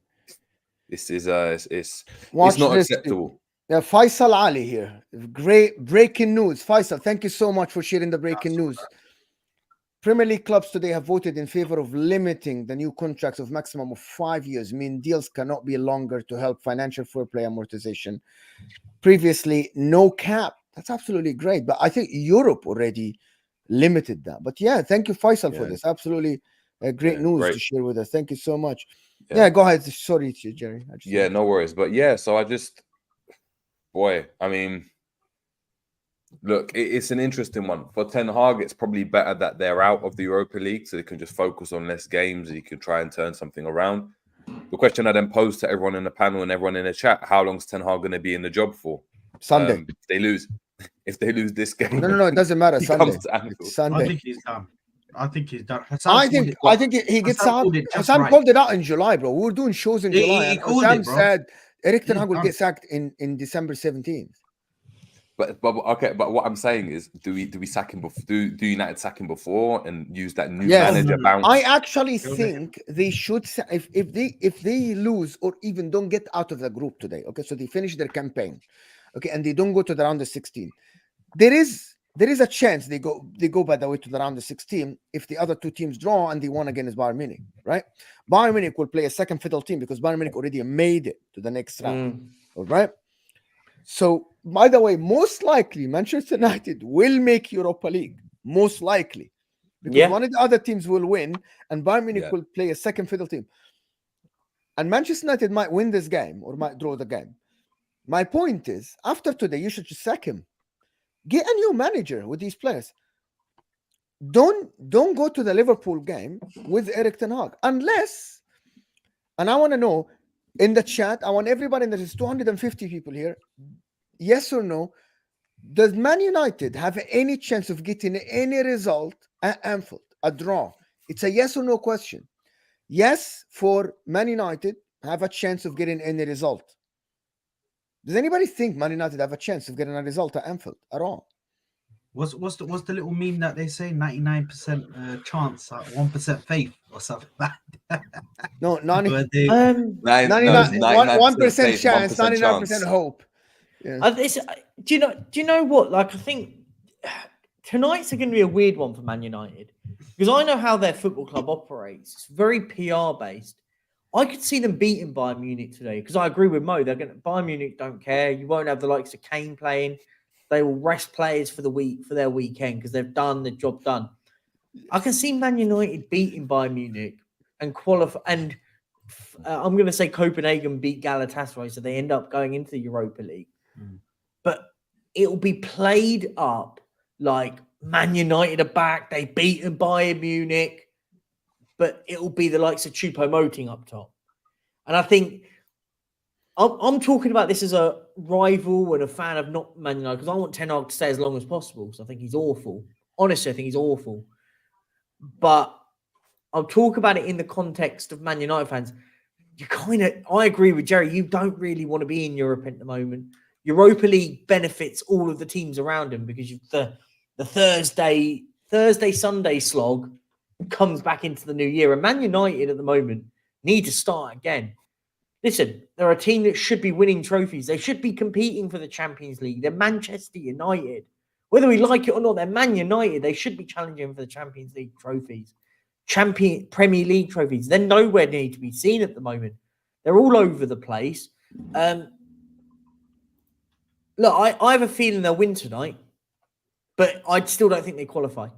This is it's Watch not this. acceptable. Yeah, Faisal Ali here. Great breaking news. Faisal, thank you so much for sharing the breaking news. Premier League clubs today have voted in favor of limiting the new contracts of maximum of 5 years, meaning deals cannot be longer to help financial fair play amortization. Previously, no cap. That's absolutely great. But I think Europe already limited that. But yeah, thank you, Faisal, for this. Absolutely great news to share with us. Thank you so much. Yeah, go ahead. Sorry to you, Jerry. No worries. But yeah, so I mean, look, it's an interesting one. For Ten Hag, it's probably better that they're out of the Europa League so they can just focus on less games and you can try and turn something around. The question I then posed to everyone in the panel and everyone in the chat, how long is Ten Hag going to be in the job for? Sunday. If they lose this game. No, it doesn't matter. Sunday. I think he's done. I think he gets out. Hassan called it out in July, bro. We were doing shows in July. He called it, bro. Said Erik Ten Hag will get sacked in December 17th. But what I'm saying is, do we sack him before? Do United sack him before and use that new manager bounce? I actually think they should, if they lose or even don't get out of the group today. Okay, so they finish their campaign, okay, and they don't go to the round of 16. There is a chance they go by the way to the round of 16 if the other two teams draw and they won against Bayern Munich, right? Bayern Munich will play a second fiddle team because Bayern Munich already made it to the next round, all right? So, by the way, most likely Manchester United will make Europa League, most likely, because one of the other teams will win and Bayern Munich will play a second fiddle team. And Manchester United might win this game or might draw the game. My point is, after today, you should just sack him. Get a new manager with these players. Don't go to the Liverpool game with Erik Ten Hag unless, and I want to know in the chat, I want everybody, and there's 250 people here, yes or no, does Man United have any chance of getting any result at Anfield, a draw? It's a yes or no question. Yes, for Man United, have a chance of getting any result. Does anybody think Man United have a chance of getting a result at Anfield at all? What's the little meme that they say? 99% chance, 1% faith, or something like that? No, 1% chance, 99% hope. Yeah. Do you know what? Like, I think tonight's going to be a weird one for Man United because I know how their football club operates. It's very PR based. I could see them beating Bayern Munich today because I agree with Mo. Bayern Munich don't care. You won't have the likes of Kane playing. They will rest players for their weekend because they've done the job done. I can see Man United beating Bayern Munich and qualify. And I'm going to say Copenhagen beat Galatasaray, so they end up going into the Europa League. But it will be played up like Man United are back. They beaten Bayern Munich. But it will be the likes of Choupo-Moting up top. And I think I'm talking about this as a rival and a fan of not Man United because I want Ten Hag to stay as long as possible because I think he's awful. Honestly, I think he's awful. But I'll talk about it in the context of Man United fans. I agree with Jerry. You don't really want to be in Europe at the moment. Europa League benefits all of the teams around him because the Thursday, Sunday slog comes back into the new year. And Man United at the moment need to start again. Listen, they're a team that should be winning trophies. They should be competing for the Champions League. They're Manchester United. Whether we like it or not, they're Man United. They should be challenging for the Champions League trophies. Premier League trophies. They're nowhere near to be seen at the moment. They're all over the place. Look, I have a feeling they'll win tonight, but I still don't think they qualify.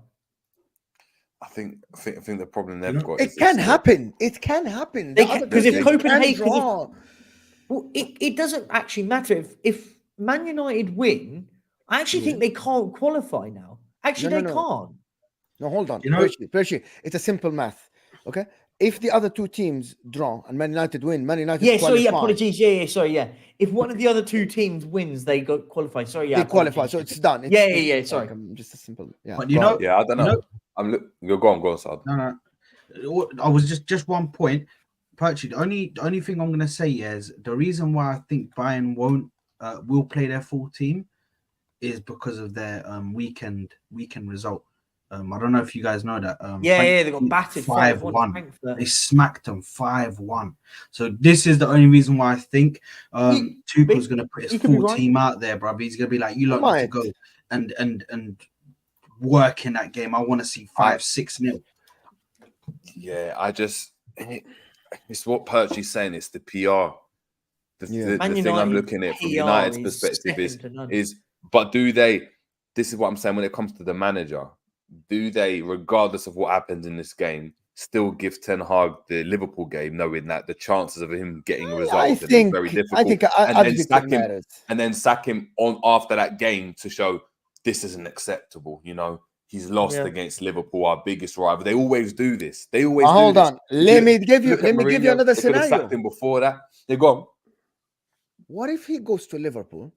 I think the problem they've got. It can happen. It can happen. Because if Copenhagen, well, it doesn't actually matter if Man United win. I actually think they can't qualify now. Actually, they can't. No, hold on. Percy, it's a simple math. Okay, if the other two teams draw and Man United win, Man United qualify. Apologies. If one of the other two teams wins, they go qualify. They qualify, so it's done. Sorry. Just a simple. Yeah. But I don't know. You're go on, Sad. No. I was just one point. Percy, the only thing I'm gonna say is the reason why I think Bayern will play their full team is because of their weekend result. I don't know if you guys know that. They got battered 5-1. They smacked them 5-1. So this is the only reason why I think Tuchel's going to put his full team out there, bro. He's going to be like, you lot need to go and work in that game. I want to see 5-6-0. Yeah, it's what Percy's saying. It's the PR. The thing I'm looking at from United's perspective is, but do they? This is what I'm saying when it comes to the manager. Do they, regardless of what happens in this game, still give Ten Hag the Liverpool game, knowing that the chances of him getting a result is very difficult? And then sack him on after that game to show this isn't acceptable. You know, he's lost against Liverpool, our biggest rival. They always do this. They always hold on. Let me give you another scenario. Sacked him before that. They're gone. What if he goes to Liverpool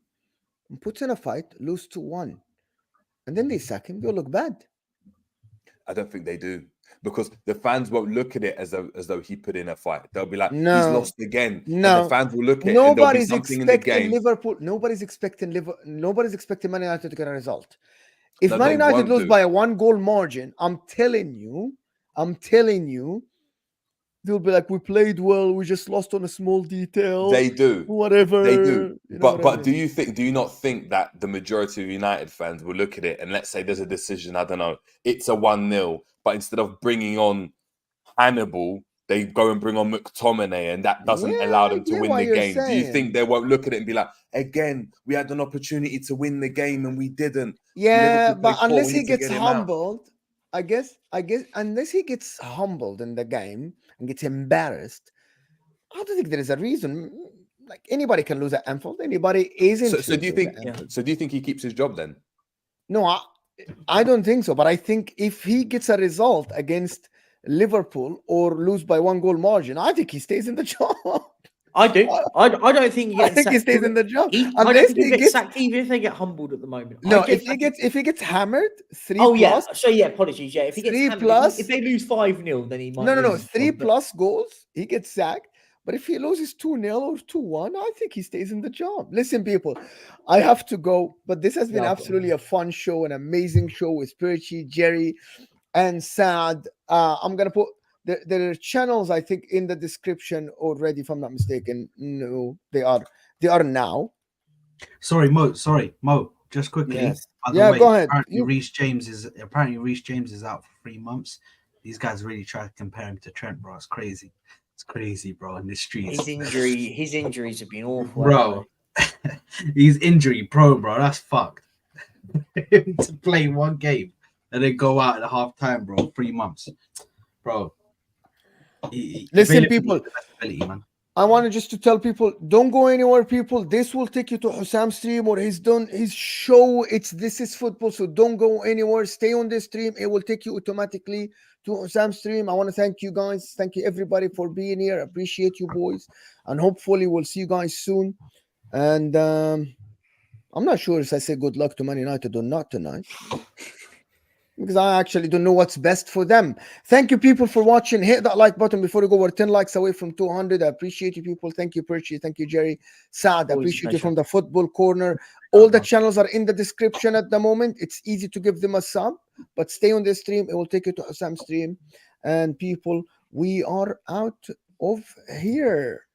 and puts in a fight, lose 2-1, and then they sack him? They'll look bad. I don't think they do, because the fans won't look at it as though he put in a fight. They'll be like, no, he's lost again. No, and the fans will look at it and there'll be something in the game. Nobody's expecting Man United to get a result. If Man United lose by a 1-goal margin, I'm telling you, they'll be like, we played well, we just lost on a small detail. They do. Whatever. They do. But do you not think that the majority of United fans will look at it and let's say there's a decision, I don't know, it's a 1-0, but instead of bringing on Hannibal, they go and bring on McTominay and that doesn't allow them to win the game. Do you think they won't look at it and be like, again, we had an opportunity to win the game and we didn't? Yeah, but unless he gets humbled, I guess, unless he gets humbled in the game and gets embarrassed, I don't think there is a reason. Like, anybody can lose at Anfield. Anybody isn't. So do you think? So do you think he keeps his job then? No, I don't think so. But I think if he gets a result against Liverpool or lose by 1-goal margin, I think he stays in the job. I do. I don't think he gets sacked. He stays in the job. I don't think he gets sacked even if they get humbled at the moment. No, if he gets hammered, 3+. Oh yeah. So yeah, apologies. Yeah, if he gets 3+, if they lose 5-0, then he might. No. 3+ goals, he gets sacked. But if he loses 2-0 or 2-1, I think he stays in the job. Listen, people, I have to go. But this has been absolutely a fun show, an amazing show with Percy, Jerry, and Saad. I'm gonna put. There are channels, I think, in the description already, if I'm not mistaken. No, they are now. Sorry, Mo. Just quickly. Yes. Go ahead. Apparently, Reece James is out for 3 months. These guys really try to compare him to Trent, bro. It's crazy. It's crazy, bro. In the streets. His injuries have been awful, bro. He's injury pro, bro. That's fucked. To play one game and then go out at half time, bro. 3 months, bro. Listen, people, I wanted just to tell people, don't go anywhere, people. This will take you to Hussam's stream or he's done his show. This is football, so don't go anywhere. Stay on this stream. It will take you automatically to Hussam's stream. I want to thank you guys. Thank you, everybody, for being here. Appreciate you, boys. And hopefully we'll see you guys soon. And I'm not sure if I say good luck to Man United or not tonight, because I actually don't know what's best for them. Thank you, people, for watching. Hit that like button before you go. We're 10 likes away from 200. I appreciate you, people. Thank you, Percy. Thank you, Jerry. Saad, I appreciate you from the Football Corner. All the channels are in the description at the moment. It's easy to give them a sub. but stay on the stream. It will take you to Hassam's stream. And people, we are out of here.